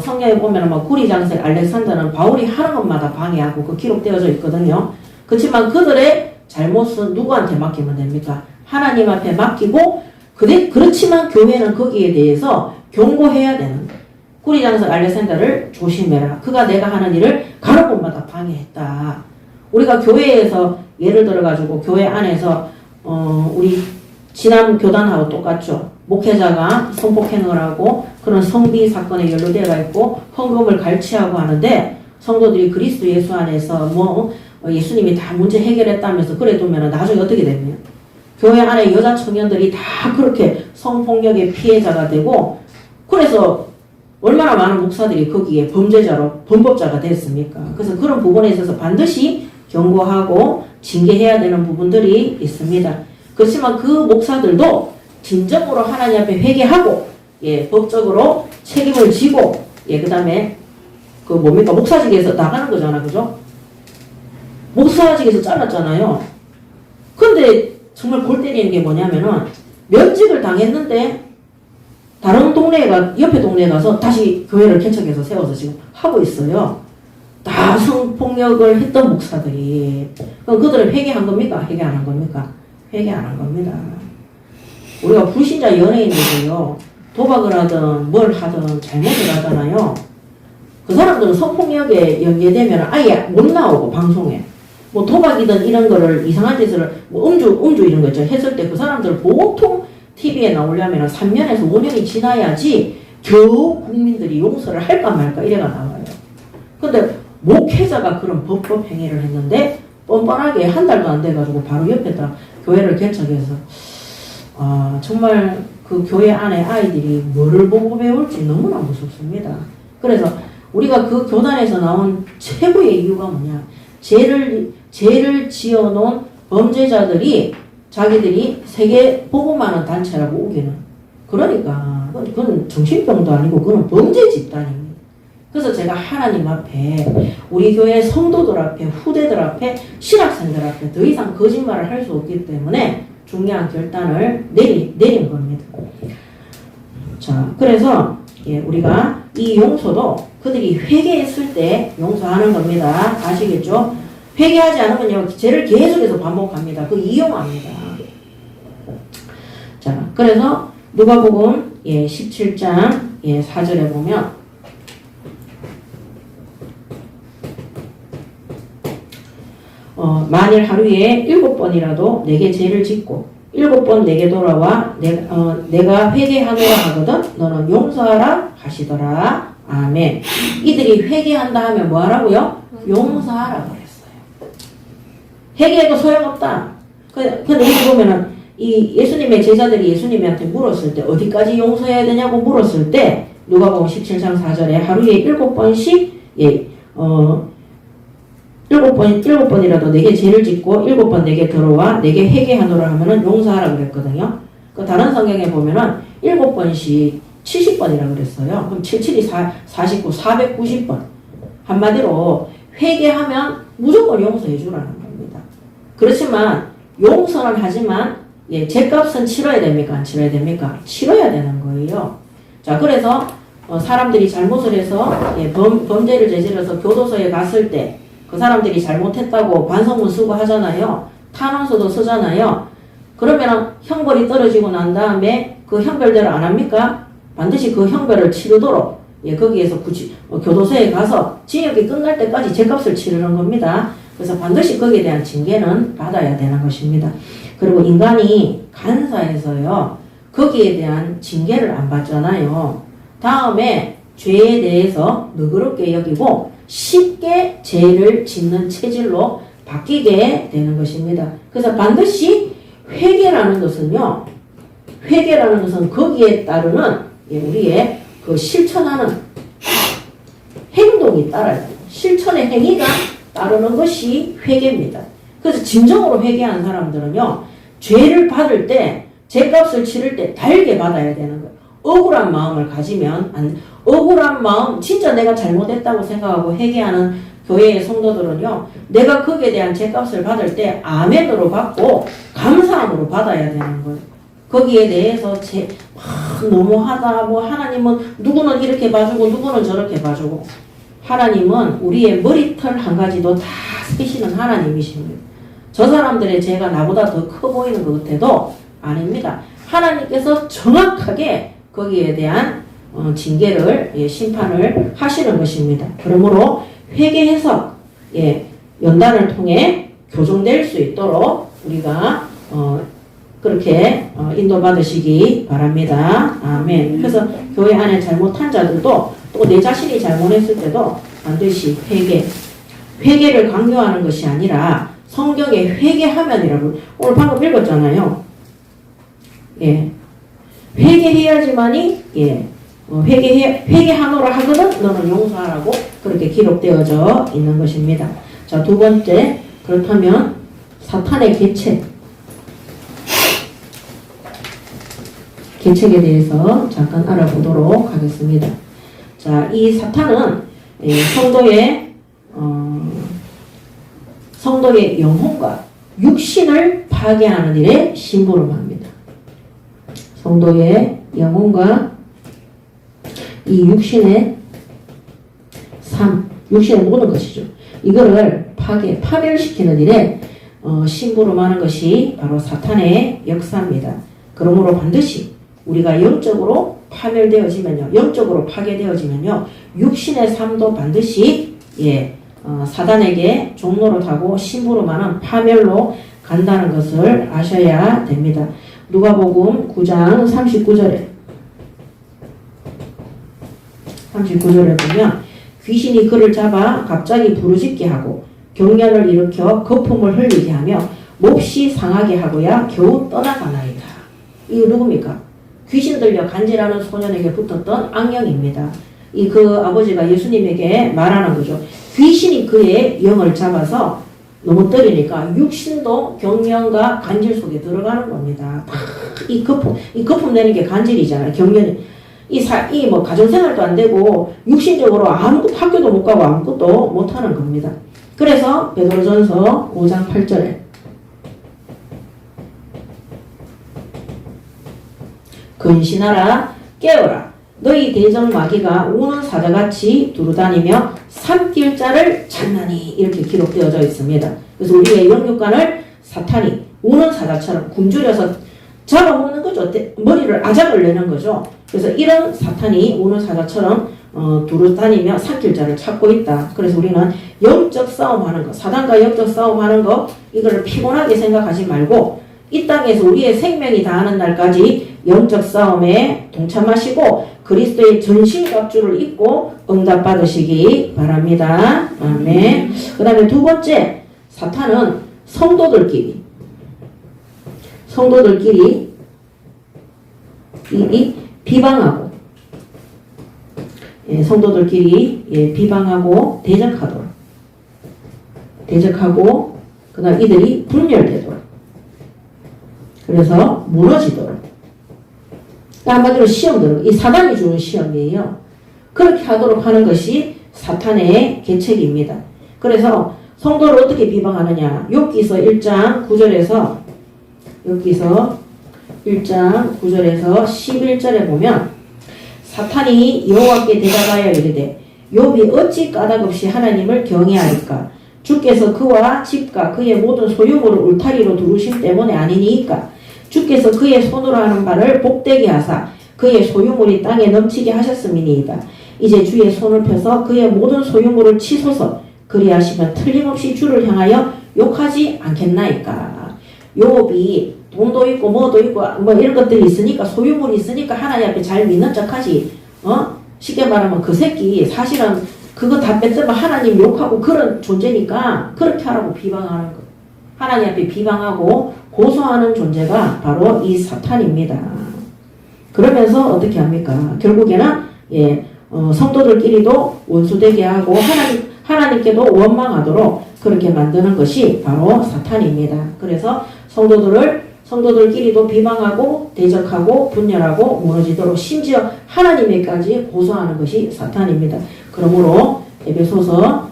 성경에 보면은 뭐 구리 장세 알렉산더는 바울이 하는 것마다 방해하고 그 기록되어져 있거든요. 그렇지만 그들의 잘못은 누구한테 맡기면 됩니까? 하나님 앞에 맡기고 그렇지만 교회는 거기에 대해서 경고해야 되는 거예요. 구리 장세 알렉산더를 조심해라. 그가 내가 하는 일을 가는 곳마다 방해했다. 우리가 교회에서 예를 들어가지고 교회 안에서 우리 지난 교단하고 똑같죠. 목회자가 성폭행을 하고 그런 성비 사건에 연루되어 있고 헌금을 갈취하고 하는데 성도들이 그리스도 예수 안에서 예수님이 다 문제 해결했다면서 그래 두면 나중에 어떻게 됩니까? 교회 안에 여자 청년들이 다 그렇게 성폭력의 피해자가 되고 그래서 얼마나 많은 목사들이 거기에 범죄자로 범법자가 됐습니까? 그래서 그런 부분에 있어서 반드시 경고하고 징계해야 되는 부분들이 있습니다. 그렇지만 그 목사들도 진정으로 하나님 앞에 회개하고 법적으로 책임을 지고 그 다음에 목사직에서 나가는 거잖아, 그죠? 목사직에서 잘랐잖아요. 근데 정말 골 때리는 게 뭐냐면은 면직을 당했는데 다른 동네가 옆에 동네에 가서 다시 교회를 개척해서 세워서 지금 하고 있어요. 다 성폭력을 했던 목사들이. 그럼 그들은 회개한 겁니까? 회개 안 한 겁니까? 회개 안 한 겁니다. 우리가 불신자 연예인들도요, 도박을 하든 뭘 하든 잘못을 하잖아요. 그 사람들은 성폭력에 연계되면 아예 못 나오고 방송에 뭐 도박이든 이런 거를 이상한 짓을 음주 이런 거 있죠. 했을 때 그 사람들 보통 TV에 나오려면 3년에서 5년이 지나야지 겨우 국민들이 용서를 할까 말까 이래가 나와요. 근데 목회자가 그런 법법 행위를 했는데 뻔뻔하게 한 달도 안 돼가지고 바로 옆에다 교회를 개척해서 정말 그 교회 안에 아이들이 뭐를 보고 배울지 너무나 무섭습니다. 그래서 우리가 그 교단에서 나온 최고의 이유가 뭐냐? 죄를 지어놓은 범죄자들이 자기들이 세계 보고만한 단체라고 우기는. 그러니까 그건 정신병도 아니고 그건 범죄 집단입니다. 그래서 제가 하나님 앞에 우리 교회 성도들 앞에 후대들 앞에 신학생들 앞에 더 이상 거짓말을 할 수 없기 때문에 중요한 결단을 내린 겁니다. 자, 그래서 우리가 이 용서도 그들이 회개했을 때 용서하는 겁니다. 아시겠죠? 회개하지 않으면요, 죄를 계속해서 반복합니다. 그 이용합니다. 자, 그래서 누가복음 17장 4절에 보면 만일 하루에 7번이라도 내게 죄를 짓고 7번 내게 돌아와 내가 회개하노라 하거든 너는 용서하라 하시더라. 아멘. 이들이 회개한다 하면 뭐 하라고요? 용서하라 그랬어요. 회개해도 소용없다. 근데 여기 보면은 이 예수님의 제자들이 예수님한테 물었을 때 어디까지 용서해야 되냐고 물었을 때 누가복음 17장 4절에 하루에 7번씩 7번이라도 내게 죄를 짓고 7번 내게 들어와 내게 회개하노라 하면은 용서하라 그랬거든요. 그 다른 성경에 보면은 7번씩 70번이라 그랬어요. 그럼 77이 49, 490번. 한마디로 회개하면 무조건 용서해 주라는 겁니다. 그렇지만 용서는 하지만 죄값은 치러야 됩니까? 안 치러야 됩니까? 치러야 되는 거예요. 자, 그래서 사람들이 잘못을 해서 범죄를 저질러서 교도소에 갔을 때 그 사람들이 잘못했다고 반성문 쓰고 하잖아요. 탄원서도 쓰잖아요. 그러면 형벌이 떨어지고 난 다음에 그 형벌대로 안 합니까? 반드시 그 형벌을 치르도록 거기에서 교도소에 가서 징역이 끝날 때까지 죄값을 치르는 겁니다. 그래서 반드시 거기에 대한 징계는 받아야 되는 것입니다. 그리고 인간이 간사해서요, 거기에 대한 징계를 안 받잖아요. 다음에 죄에 대해서 너그럽게 여기고 쉽게 죄를 짓는 체질로 바뀌게 되는 것입니다. 그래서 반드시 회개라는 것은요, 회개라는 것은 거기에 따르는 우리의 그 실천하는 행동이 따라야 돼요. 실천의 행위가 따르는 것이 회개입니다. 그래서 진정으로 회개한 사람들은요, 죄를 받을 때, 죄값을 치를 때 달게 받아야 되는 거예요. 억울한 마음을 가지면 억울한 마음, 진짜 내가 잘못했다고 생각하고 회개하는 교회의 성도들은요, 내가 거기에 대한 죄값을 받을 때 아멘으로 받고 감사함으로 받아야 되는 거예요. 거기에 대해서 너무하다, 뭐 하나님은 누구는 이렇게 봐주고 누구는 저렇게 봐주고, 하나님은 우리의 머리털 한 가지도 다 쓰시는 하나님이십니다. 저 사람들의 죄가 나보다 더 커 보이는 것 같아도 아닙니다. 하나님께서 정확하게 거기에 대한 징계를, 심판을 하시는 것입니다. 그러므로 회개해서 연단을 통해 교정될 수 있도록 우리가 그렇게 인도받으시기 바랍니다. 아멘. 그래서 교회 안에 잘못한 자들도 또 내 자신이 잘못했을 때도 반드시 회개를 강요하는 것이 아니라 성경에 회개하면이라고 오늘 방금 읽었잖아요. 회개해야지만이 회개하노라 하거든 너는 용서하라고 그렇게 기록되어져 있는 것입니다. 자, 두 번째, 그렇다면 사탄의 계책에 대해서 잠깐 알아보도록 하겠습니다. 자, 이 사탄은 성도의 영혼과 육신을 파괴하는 일에 심부름합니다. 성도의 영혼과 이 육신의 육신의 모든 것이죠. 이거를 파멸시키는 일에 심부름하는 것이 바로 사탄의 역사입니다. 그러므로 반드시 우리가 영적으로 영적으로 파괴되어지면요, 육신의 삶도 반드시 사단에게 종노릇하고 심부름하는 파멸로 간다는 것을 아셔야 됩니다. 누가복음 9장 39절에 보면 귀신이 그를 잡아 갑자기 부르짖게 하고 경련을 일으켜 거품을 흘리게 하며 몹시 상하게 하고야 겨우 떠나가나이다. 이거 누굽니까? 귀신 들려 간지라는 소년에게 붙었던 악령입니다. 그 아버지가 예수님에게 말하는 거죠. 귀신이 그의 영을 잡아서 너무 때리니까 육신도 경련과 간질 속에 들어가는 겁니다. 이 거품 내는 게 간질이잖아요. 경련이. 뭐 가정생활도 안 되고 육신적으로 아무것도 학교도 못 가고 아무것도 못 하는 겁니다. 그래서 베드로전서 5장 8절에 근신하라 깨어라 너희 대적 마귀가 우는 사자같이 두루다니며 삼킬 자를 찾나니 이렇게 기록되어져 있습니다. 그래서 우리의 영육관을 사탄이 우는 사자처럼 굶주려서 잡아먹는 거죠. 머리를 아작을 내는 거죠. 그래서 이런 사탄이 우는 사자처럼 두루다니며 삼킬 자를 찾고 있다. 그래서 우리는 영적 싸움하는 거, 사단과 영적 싸움하는 거, 이거를 피곤하게 생각하지 말고 이 땅에서 우리의 생명이 다하는 날까지 영적 싸움에 동참하시고 그리스도의 전신갑주를 입고 응답받으시기 바랍니다. 아멘. 그 다음에 두 번째, 사탄은 성도들끼리 비방하고 성도들끼리 비방하고 대적하고 그 다음 이들이 분열되도록 그래서 무너지도록 한마디로 시험들은 이 사단이 주는 시험이에요. 그렇게 하도록 하는 것이 사탄의 계책입니다. 그래서 성도를 어떻게 비방하느냐? 욥기서 1장 9절에서 11절에 보면 사탄이 여호와께 대답하여 이르되 욥이 어찌 까닭없이 하나님을 경외하리까? 주께서 그와 집과 그의 모든 소유물을 울타리로 두르심 때문에 아니니까? 주께서 그의 손으로 하는 바를 복되게 하사 그의 소유물이 땅에 넘치게 하셨음이니이다. 이제 주의 손을 펴서 그의 모든 소유물을 치소서. 그리하시면 틀림없이 주를 향하여 욕하지 않겠나이까. 욥이 돈도 있고 뭐도 있고 뭐 이런 것들이 있으니까 소유물이 있으니까 하나님 앞에 잘 믿는 척하지. 쉽게 말하면 그 새끼 사실은 그거 다 뺐으면 하나님 욕하고 그런 존재니까 그렇게 하라고 비방하는 거. 하나님 앞에 비방하고 고소하는 존재가 바로 이 사탄입니다. 그러면서 어떻게 합니까? 결국에는 성도들끼리도 원수되게 하고 하나님께도 원망하도록 그렇게 만드는 것이 바로 사탄입니다. 그래서 성도들끼리도 비방하고 대적하고 분열하고 무너지도록 심지어 하나님에까지 고소하는 것이 사탄입니다. 그러므로 에베소서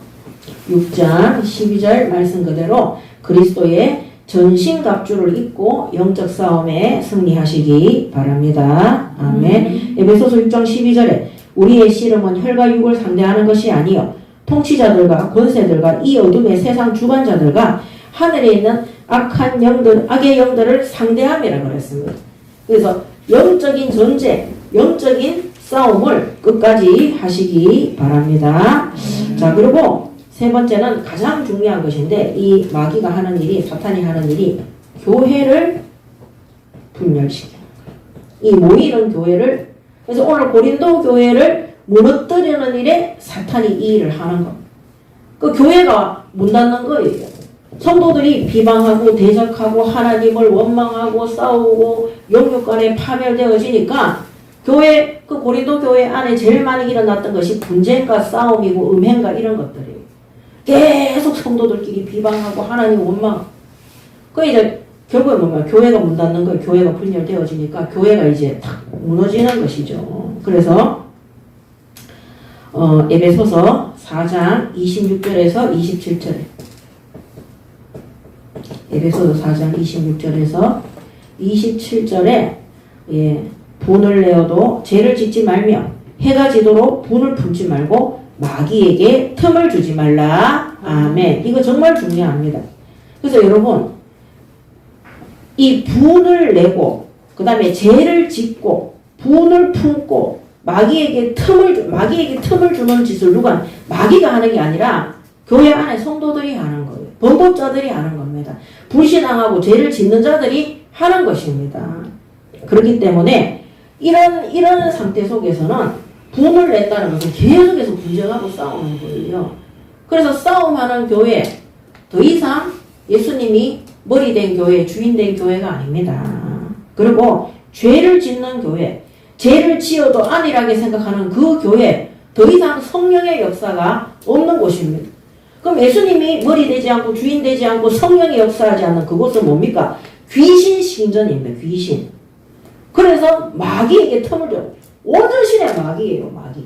6장 12절 말씀 그대로 그리스도의 전신갑주를 입고 영적 싸움에 승리하시기 바랍니다. 아멘. 에베소서 6장 12절에 우리의 씨름은 혈과 육을 상대하는 것이 아니요 통치자들과 권세들과 이 어둠의 세상 주관자들과 하늘에 있는 악한 영들, 악의 영들을 상대함이라고 그랬습니다. 그래서 영적인 전쟁, 영적인 싸움을 끝까지 하시기 바랍니다. 자, 그리고 세 번째는 가장 중요한 것인데 이 마귀가 하는 일이, 사탄이 하는 일이 교회를 분열시키는 거예요. 이 모이는 교회를, 그래서 오늘 고린도 교회를 무너뜨리는 일에 사탄이 이 일을 하는 겁니다. 그 교회가 문 닫는 거예요. 성도들이 비방하고 대적하고 하나님을 원망하고 싸우고 영육 간에 파멸되어지니까 교회, 그 고린도 교회 안에 제일 많이 일어났던 것이 분쟁과 싸움이고 음행과 이런 것들이에요. 계속 성도들끼리 비방하고 하나님 원망. 그 이제 결국에 뭐냐, 교회가 문 닫는 거예요. 교회가 분열되어지니까 교회가 이제 탁 무너지는 것이죠. 그래서 에베소서 4장 26절에서 27절에 에베소서 4장 26절에서 27절에 분을 내어도 죄를 짓지 말며 해가 지도록 분을 품지 말고 마귀에게 틈을 주지 말라. 아멘. 이거 정말 중요합니다. 그래서 여러분 이 분을 내고 그 다음에 죄를 짓고 분을 품고 마귀에게 틈을 주는 짓을 누가 마귀가 하는 게 아니라 교회 안에 성도들이 하는 거예요. 범법자들이 하는 겁니다. 불신앙하고 죄를 짓는 자들이 하는 것입니다. 그렇기 때문에 이런 상태 속에서는 분을 낸다는 것은 계속해서 분쟁하고 싸우는 거예요. 그래서 싸움하는 교회, 더 이상 예수님이 머리 된 교회, 주인 된 교회가 아닙니다. 그리고 죄를 짓는 교회, 죄를 지어도 안일하게 생각하는 그 교회, 더 이상 성령의 역사가 없는 곳입니다. 그럼 예수님이 머리 되지 않고 주인 되지 않고 성령이 역사하지 않는 그곳은 뭡니까? 귀신 신전입니다. 귀신. 그래서 마귀에게 틈을 줘. 온전신의 마귀예요. 마귀.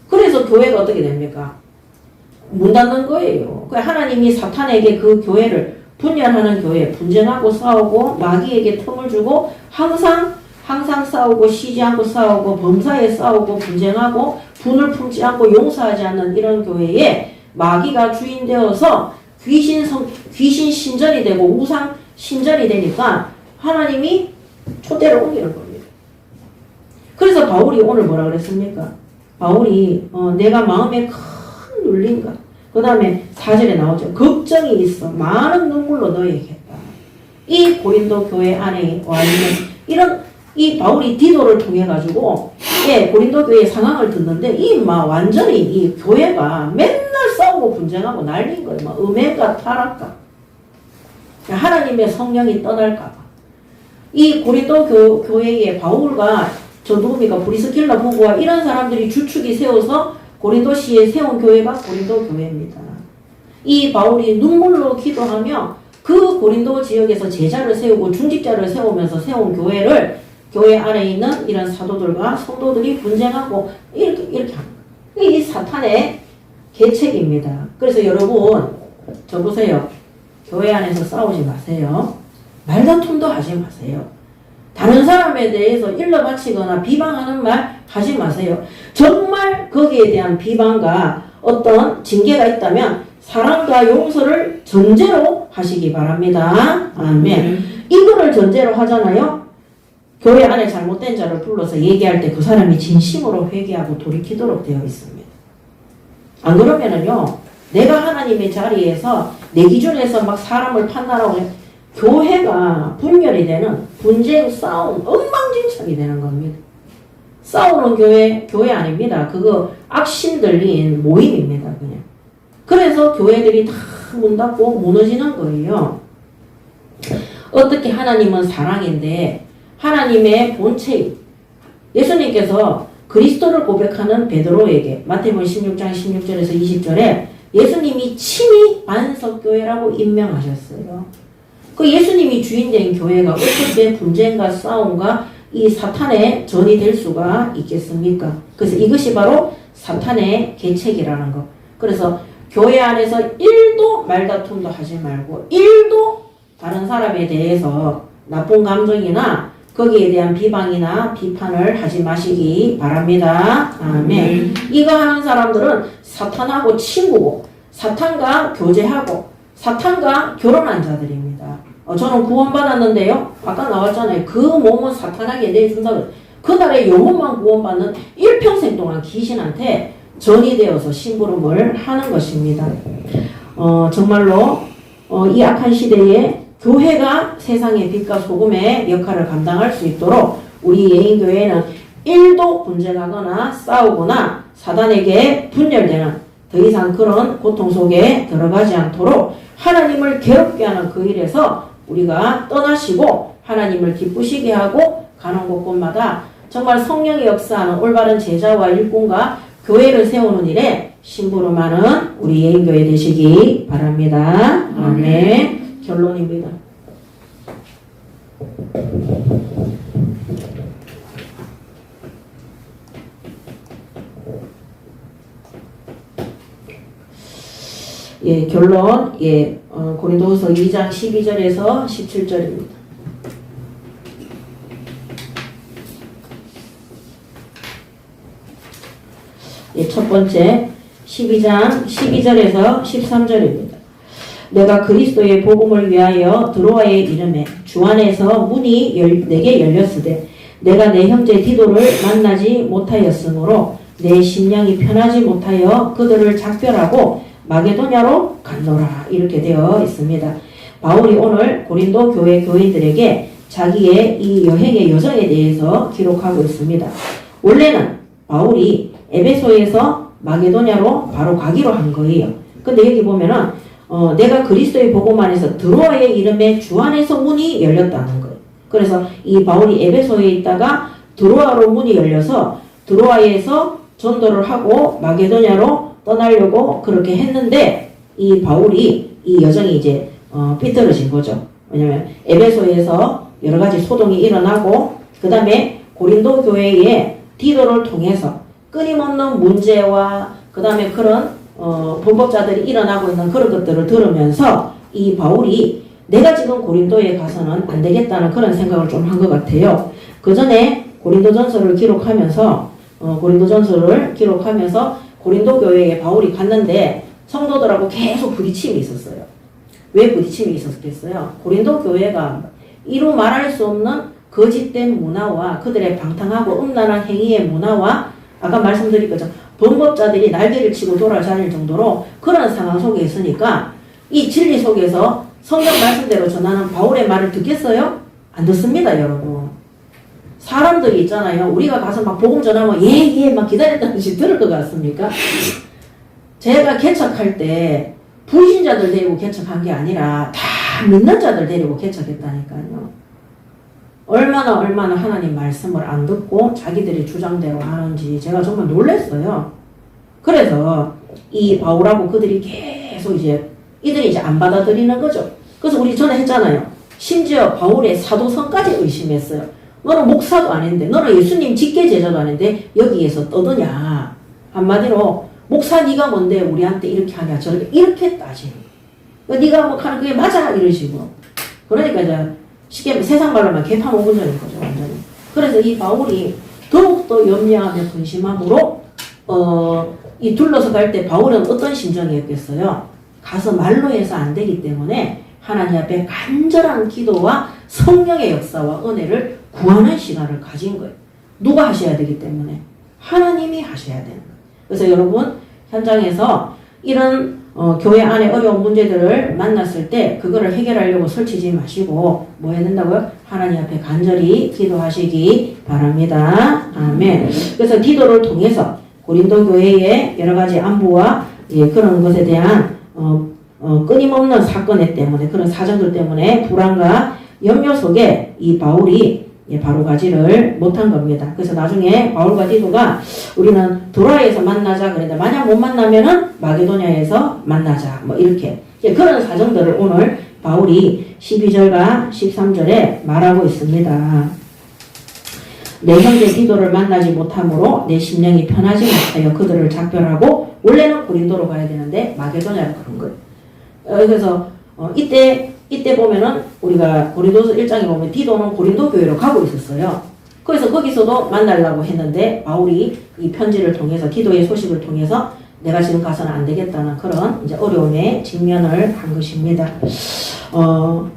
그래서 교회가 어떻게 됩니까? 문 닫는 거예요. 하나님이 사탄에게 그 교회를 분열하는 교회, 분쟁하고 싸우고 마귀에게 틈을 주고 항상 싸우고 쉬지 않고 싸우고 범사에 싸우고 분쟁하고 분을 품지 않고 용서하지 않는 이런 교회에 마귀가 주인 되어서 귀신 신전이 되고 우상 신전이 되니까 하나님이 촛대를 옮기는 겁니다. 그래서 바울이 오늘 뭐라 그랬습니까? 바울이 내가 마음에 큰 눌림과 그 다음에 4절에 나오죠. 걱정이 있어 많은 눈물로 너에게 했다. 이 고린도 교회 안에 와 있는 이 바울이 디도를 통해 가지고 고린도 교회의 상황을 듣는데 완전히 이 교회가 맨날 싸우고 분쟁하고 난리인 거예요. 음해가 타락가 하나님의 성령이 떠날까봐 이 고린도 교회에 바울과 저 누굽니까 브리스길라 부부와 이런 사람들이 주축이 세워서 고린도시에 세운 교회가 고린도 교회입니다. 이 바울이 눈물로 기도하며 그 고린도 지역에서 제자를 세우고 중직자를 세우면서 세운 교회 안에 있는 이런 사도들과 성도들이 분쟁하고 이렇게 합니다. 이 사탄의 계책입니다. 그래서 여러분 저 보세요. 교회 안에서 싸우지 마세요. 말다툼도 하지 마세요. 다른 사람에 대해서 일러 바치거나 비방하는 말 하지 마세요. 정말 거기에 대한 비방과 어떤 징계가 있다면 사랑과 용서를 전제로 하시기 바랍니다. 아멘. 이거를 전제로 하잖아요. 교회 안에 잘못된 자를 불러서 얘기할 때 그 사람이 진심으로 회개하고 돌이키도록 되어 있습니다. 안 그러면은요, 내가 하나님의 자리에서 내 기준에서 막 사람을 판단하고 교회가 분열이 되는 분쟁, 싸움, 엉망진창이 되는 겁니다. 싸우는 교회 아닙니다. 그거 악신 들린 모임입니다. 그냥. 그래서 교회들이 다 문 닫고 무너지는 거예요. 어떻게 하나님은 사랑인데 하나님의 본체 예수님께서 그리스도를 고백하는 베드로에게 마태복음 16장 16절에서 20절에 예수님이 친히 안석교회라고 임명하셨어요. 그 예수님이 주인된 교회가 어떻게 분쟁과 싸움과 이 사탄의 전이 될 수가 있겠습니까? 그래서 이것이 바로 사탄의 계책이라는 거. 그래서 교회 안에서 1도 말다툼도 하지 말고 1도 다른 사람에 대해서 나쁜 감정이나 거기에 대한 비방이나 비판을 하지 마시기 바랍니다. 아멘. 이거 하는 사람들은 사탄하고 친구고 사탄과 교제하고 사탄과 결혼한 자들입니다. 저는 구원받았는데요. 아까 나왔잖아요. 그 몸은 사탄에게 내준다고. 그날의 영혼만 구원받는 일평생 동안 귀신한테 전이 되어서 심부름을 하는 것입니다. 정말로 이 악한 시대에 교회가 세상의 빛과 소금의 역할을 감당할 수 있도록 우리 예인교회는 1도 분쟁하거나 싸우거나 사단에게 분열되는 더 이상 그런 고통 속에 들어가지 않도록 하나님을 괴롭게 하는 그 일에서 우리가 떠나시고 하나님을 기쁘시게 하고 가는 곳곳마다 정말 성령의 역사하는 올바른 제자와 일꾼과 교회를 세우는 일에 심부름하는 우리 예인교회 되시기 바랍니다. 아멘. 결론입니다. 예, 결론, 고린도후서 2장 12절에서 17절입니다. 예, 첫 번째, 12장 12절에서 13절입니다. 내가 그리스도의 복음을 위하여 드로아에 이르매 주 안에서 문이 내게 열렸으되 내가 내 형제 디도를 만나지 못하였으므로 내 심령이 편하지 못하여 그들을 작별하고 마게도냐로 갔노라. 이렇게 되어 있습니다. 바울이 오늘 고린도 교회 교인들에게 자기의 이 여행의 여정에 대해서 기록하고 있습니다. 원래는 바울이 에베소에서 마게도냐로 바로 가기로 한 거예요. 근데 여기 보면은 내가 그리스도의 복음 안에서 드로아에 이름에 주 안에서 문이 열렸다는 거예요. 그래서 이 바울이 에베소에 있다가 드로아로 문이 열려서 드로아에서 전도를 하고 마게도냐로 떠나려고 그렇게 했는데 이 바울이 이 여정이 이제 삐뚤어진 거죠. 왜냐면 에베소에서 여러 가지 소동이 일어나고 그 다음에 고린도 교회의 디도를 통해서 끊임없는 문제와 그 다음에 그런 범법자들이 일어나고 있는 그런 것들을 들으면서 이 바울이 내가 지금 고린도에 가서는 안 되겠다는 그런 생각을 좀 한 것 같아요. 그 전에 고린도전서를 기록하면서 고린도 교회에 바울이 갔는데 성도들하고 계속 부딪힘이 있었어요. 왜 부딪힘이 있었겠어요? 고린도 교회가 이루 말할 수 없는 거짓된 문화와 그들의 방탕하고 음란한 행위의 문화와 아까 말씀드린 거죠. 범법자들이 날개를 치고 돌아다닐 정도로 그런 상황 속에 있으니까 이 진리 속에서 성경 말씀대로 전하는 바울의 말을 듣겠어요? 안 듣습니다, 여러분. 사람들이 있잖아요. 우리가 가서 막 복음 전하면 예 막 기다렸다는 듯이 들을 것 같습니까? 제가 개척할 때 불신자들 데리고 개척한 게 아니라 다 믿는 자들 데리고 개척했다니까요. 얼마나 하나님 말씀을 안 듣고 자기들이 주장대로 하는지 제가 정말 놀랐어요. 그래서 이 바울하고 그들이 계속 이들이 안 받아들이는 거죠. 그래서 우리 전에 했잖아요. 심지어 바울의 사도성까지 의심했어요. 너는 목사도 아닌데, 너는 예수님 직계 제자도 아닌데 여기에서 떠드냐. 한마디로 목사 네가 뭔데 우리한테 이렇게 하냐 저렇게 이렇게 따지는 거예요. 네가 뭐 하는 그게 맞아 이러시고. 그러니까 이제 쉽게 세상 말로만 개파 먹은 적인 거죠, 완전히. 그래서 이 바울이 더욱더 염려하며 근심함으로 이 둘러서 갈 때 바울은 어떤 심정이었겠어요? 가서 말로 해서 안 되기 때문에 하나님 앞에 간절한 기도와 성령의 역사와 은혜를 구하는 시간을 가진 거예요. 누가 하셔야 되기 때문에 하나님이 하셔야 되는 거예요. 그래서 여러분 현장에서 이런 교회 안에 어려운 문제들을 만났을 때 그거를 해결하려고 설치지 마시고 뭐 해야 된다고요? 하나님 앞에 간절히 기도하시기 바랍니다. 아멘. 그래서 기도를 통해서 고린도 교회의 여러 가지 안부와 그런 것에 대한 끊임없는 사건 때문에 그런 사정들 때문에 불안과 염려 속에 이 바울이 바로가지를 못한 겁니다. 그래서 나중에 바울과 디도가 우리는 드로아에서 만나자 그랬는데 만약 못 만나면은 마게도냐에서 만나자 뭐 이렇게 그런 사정들을 오늘 바울이 12절과 13절에 말하고 있습니다. 내 형제 디도를 만나지 못함으로 내 심령이 편하지 못하여 그들을 작별하고, 원래는 고린도로 가야 되는데 마게도냐로 그런 거예요. 그래서 이때 보면은 우리가 고린도서 1장에 보면 디도는 고린도 교회로 가고 있었어요. 그래서 거기서도 만나려고 했는데 바울이 이 편지를 통해서, 디도의 소식을 통해서 내가 지금 가서는 안 되겠다는 그런 이제 어려움에 직면을 한 것입니다.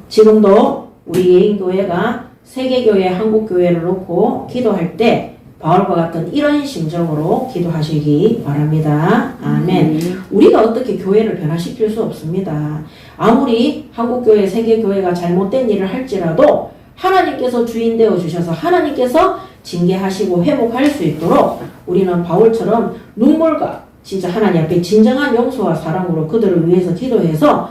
지금도 우리 예인교회가 세계교회, 한국교회를 놓고 기도할 때 바울과 같은 이런 심정으로 기도하시기 바랍니다. 아멘. 우리가 어떻게 교회를 변화시킬 수 없습니다. 아무리 한국교회, 세계교회가 잘못된 일을 할지라도 하나님께서 주인 되어 주셔서 하나님께서 징계하시고 회복할 수 있도록 우리는 바울처럼 눈물과 진짜 하나님 앞에 진정한 용서와 사랑으로 그들을 위해서 기도해서,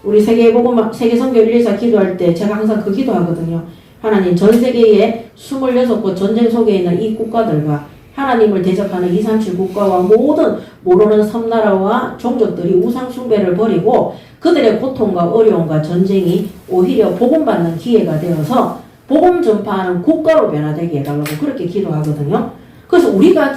우리 세계선교 114 기도할 때 제가 항상 그 기도하거든요. 하나님, 전 세계에 26곳 전쟁 속에 있는 이 국가들과 하나님을 대적하는 237 국가와 모든 모르는 섬나라와 종족들이 우상 숭배를 버리고 그들의 고통과 어려움과 전쟁이 오히려 복음받는 기회가 되어서 복음 전파하는 국가로 변화되게 해달라고 그렇게 기도하거든요. 그래서 우리가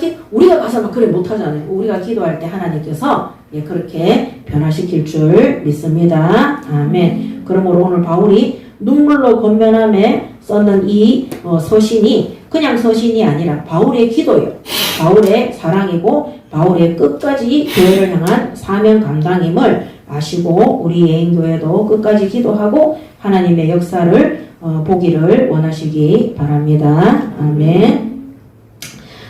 가서 막 그래 못하잖아요. 우리가 기도할 때 하나님께서 그렇게 변화시킬 줄 믿습니다. 아멘. 그러므로 오늘 바울이 눈물로 권면함에 썼는 이 서신이 그냥 서신이 아니라 바울의 기도예요. 바울의 사랑이고 바울의 끝까지 교회를 향한 사명 감당임을 아시고 우리 예인교회도 끝까지 기도하고 하나님의 역사를 보기를 원하시기 바랍니다. 아멘.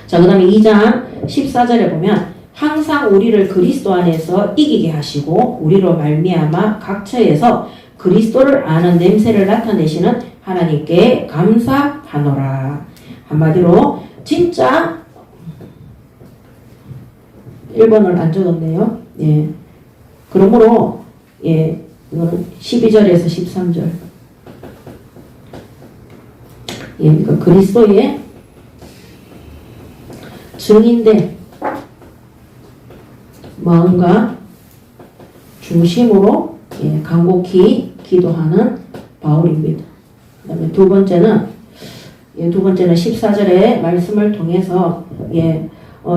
자, 그 다음에 2장 14절에 보면 항상 우리를 그리스도 안에서 이기게 하시고 우리로 말미암아 각처에서 그리스도를 아는 냄새를 나타내시는 하나님께 감사하노라. 한마디로 진짜 1번을 안 적었네요. 예. 그러므로 이거는 12절에서 13절. 그러니까 그리스도의 증인된 마음과 중심으로 간곡히 기도하는 바울입니다. 그 다음에 두 번째는 14절의 말씀을 통해서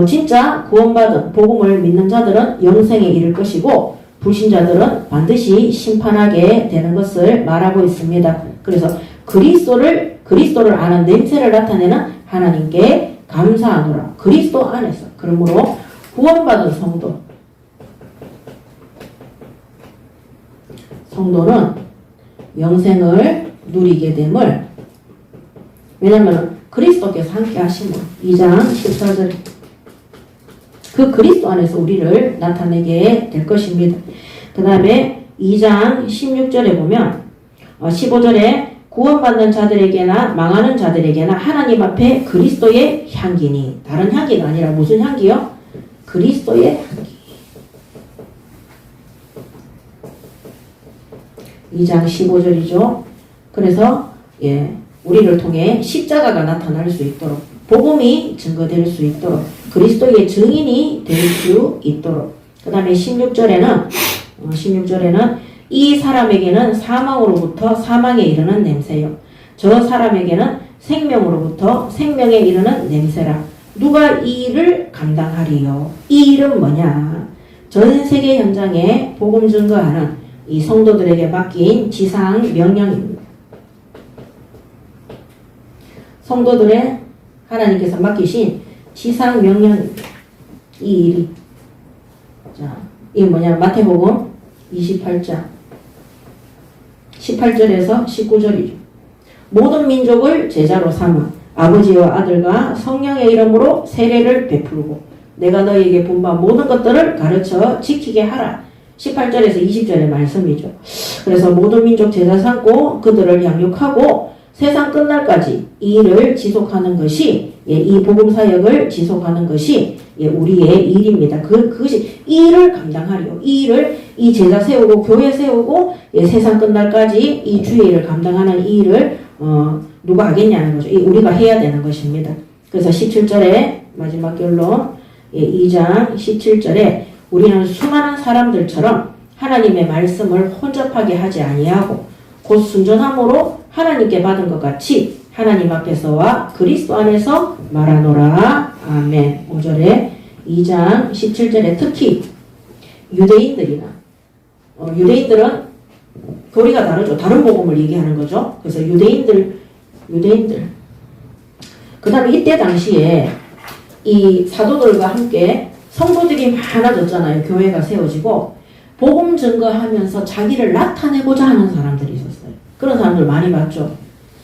진짜 구원받은 복음을 믿는 자들은 영생에 이를 것이고 불신자들은 반드시 심판하게 되는 것을 말하고 있습니다. 그래서 그리스도를 아는 냄새를 나타내는 하나님께 감사하노라. 그리스도 안에서. 그러므로 구원받은 성도는 영생을 누리게 됨을, 왜냐하면 그리스도께서 함께 하심으로. 2장 14절 그 그리스도 안에서 우리를 나타내게 될 것입니다. 그 다음에 2장 16절에 보면 15절에 구원받는 자들에게나 망하는 자들에게나 하나님 앞에 그리스도의 향기니, 다른 향기가 아니라 무슨 향기요? 그리스도의 향기. 2장 15절이죠. 그래서 우리를 통해 십자가가 나타날 수 있도록, 복음이 증거될 수 있도록, 그리스도의 증인이 될 수 있도록. 그 다음에 16절에는 이 사람에게는 사망으로부터 사망에 이르는 냄새요, 저 사람에게는 생명으로부터 생명에 이르는 냄새라. 누가 이 일을 감당하리요? 이 일은 뭐냐? 전 세계 현장에 복음 증거하는 이 성도들에게 맡긴 지상 명령입니다. 성도들의 하나님께서 맡기신 지상 명령입니다. 이 일이. 자, 이게 뭐냐? 마태복음 28장 18절에서 19절이죠. 모든 민족을 제자로 삼아 아버지와 아들과 성령의 이름으로 세례를 베풀고 내가 너희에게 분부한 모든 것들을 가르쳐 지키게 하라. 18절에서 20절의 말씀이죠. 그래서 모든 민족 제자 삼고 그들을 양육하고 세상 끝날까지 이 일을 지속하는 것이, 이 복음 사역을 지속하는 것이 우리의 일입니다. 그것이 이 일을 감당하리요. 이 제자 세우고 교회 세우고 세상 끝날까지 이 주의 일을 감당하는 이 일을 누가 하겠냐는 거죠. 우리가 해야 되는 것입니다. 그래서 17절에 마지막 결론, 2장 17절에 우리는 수많은 사람들처럼 하나님의 말씀을 혼잡하게 하지 아니하고 곧 순전함으로 하나님께 받은 것 같이 하나님 앞에서와 그리스도 안에서 말하노라. 아멘. 5절에 2장 17절에 특히 유대인들이나 유대인들은 교리가 다르죠. 다른 복음을 얘기하는 거죠. 그래서 유대인들 그 다음에 이때 당시에 이 사도들과 함께 성도들이 많아졌잖아요. 교회가 세워지고 복음 증거하면서 자기를 나타내고자 하는 사람들이 있었어요. 그런 사람들 많이 봤죠.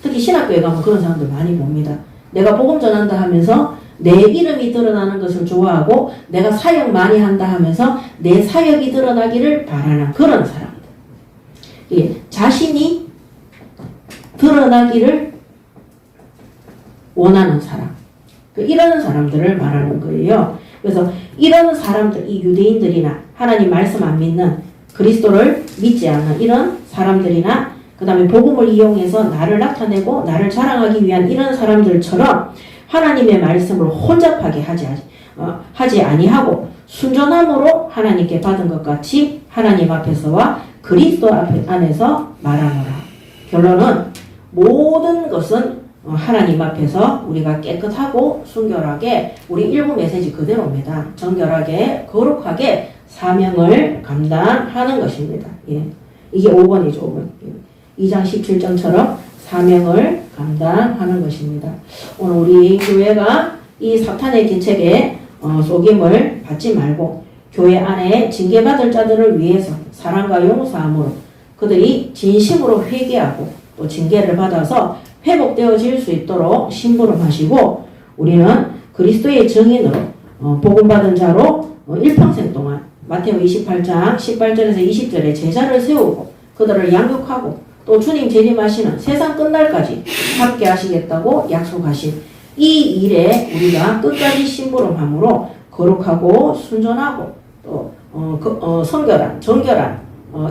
특히 신학교에 가면 그런 사람들 많이 봅니다. 내가 복음 전한다 하면서 내 이름이 드러나는 것을 좋아하고 내가 사역 많이 한다 하면서 내 사역이 드러나기를 바라는 그런 사람들. 예, 자신이 드러나기를 원하는 사람. 이런 사람들을 말하는 거예요. 그래서 이런 사람들, 이 유대인들이나 하나님 말씀 안 믿는 그리스도를 믿지 않는 이런 사람들이나 그 다음에 복음을 이용해서 나를 나타내고 나를 자랑하기 위한 이런 사람들처럼 하나님의 말씀을 혼잡하게 하지 아니하고 순전함으로 하나님께 받은 것 같이 하나님 앞에서와 그리스도 안에서 말하노라. 결론은 모든 것은 하나님 앞에서 우리가 깨끗하고 순결하게 우리 일부 메시지 그대로입니다. 정결하게 거룩하게 사명을 감당하는 것입니다. 예. 이게 5번이죠. 5번. 2장 17절처럼 사명을 감당하는 것입니다. 오늘 우리 교회가 이 사탄의 계책에 속임을 받지 말고 교회 안에 징계받을 자들을 위해서 사랑과 용서함으로 그들이 진심으로 회개하고 또 징계를 받아서 회복되어질 수 있도록 심부름하시고 우리는 그리스도의 증인으로 복음받은 자로 일평생 동안 마태오 28장 18절에서 20절에 제자를 세우고 그들을 양육하고 또 주님 재림하시는 세상 끝날까지 함께 하시겠다고 약속하신 이 일에 우리가 끝까지 심부름함으로 거룩하고 순전하고 또 정결한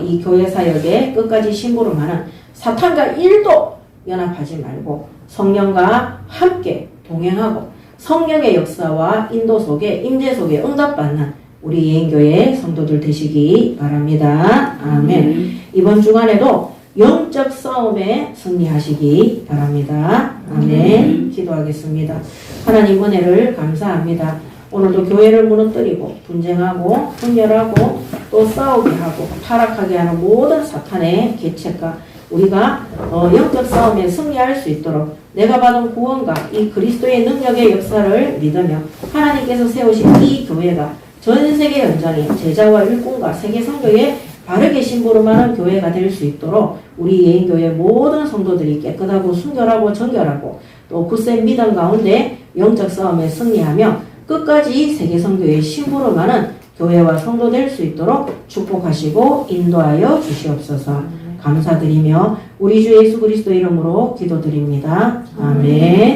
이 교회 사역에 끝까지 심부름하는 사탄과 1도 연합하지 말고 성령과 함께 동행하고 성령의 역사와 인도 속에 임재 속에 응답받는 우리 예인교회 성도들 되시기 바랍니다. 아멘. 이번 주간에도 영적 싸움에 승리하시기 바랍니다. 아멘. 기도하겠습니다. 하나님 은혜를 감사합니다. 오늘도 교회를 무너뜨리고 분쟁하고 분열하고 또 싸우게 하고 타락하게 하는 모든 사탄의 계책과 우리가 영적 싸움에 승리할 수 있도록 내가 받은 구원과 이 그리스도의 능력의 역사를 믿으며 하나님께서 세우신 이 교회가 전 세계 현장에 제자와 일꾼과 세계 선교에 바르게 심부름하는 교회가 될 수 있도록 우리 예인교회 모든 성도들이 깨끗하고 순결하고 정결하고 또 굳센 믿음 가운데 영적 싸움에 승리하며 끝까지 세계 선교에 심부름하는 교회와 성도 될 수 있도록 축복하시고 인도하여 주시옵소서. 감사드리며 우리 주 예수 그리스도 이름으로 기도드립니다. 아멘.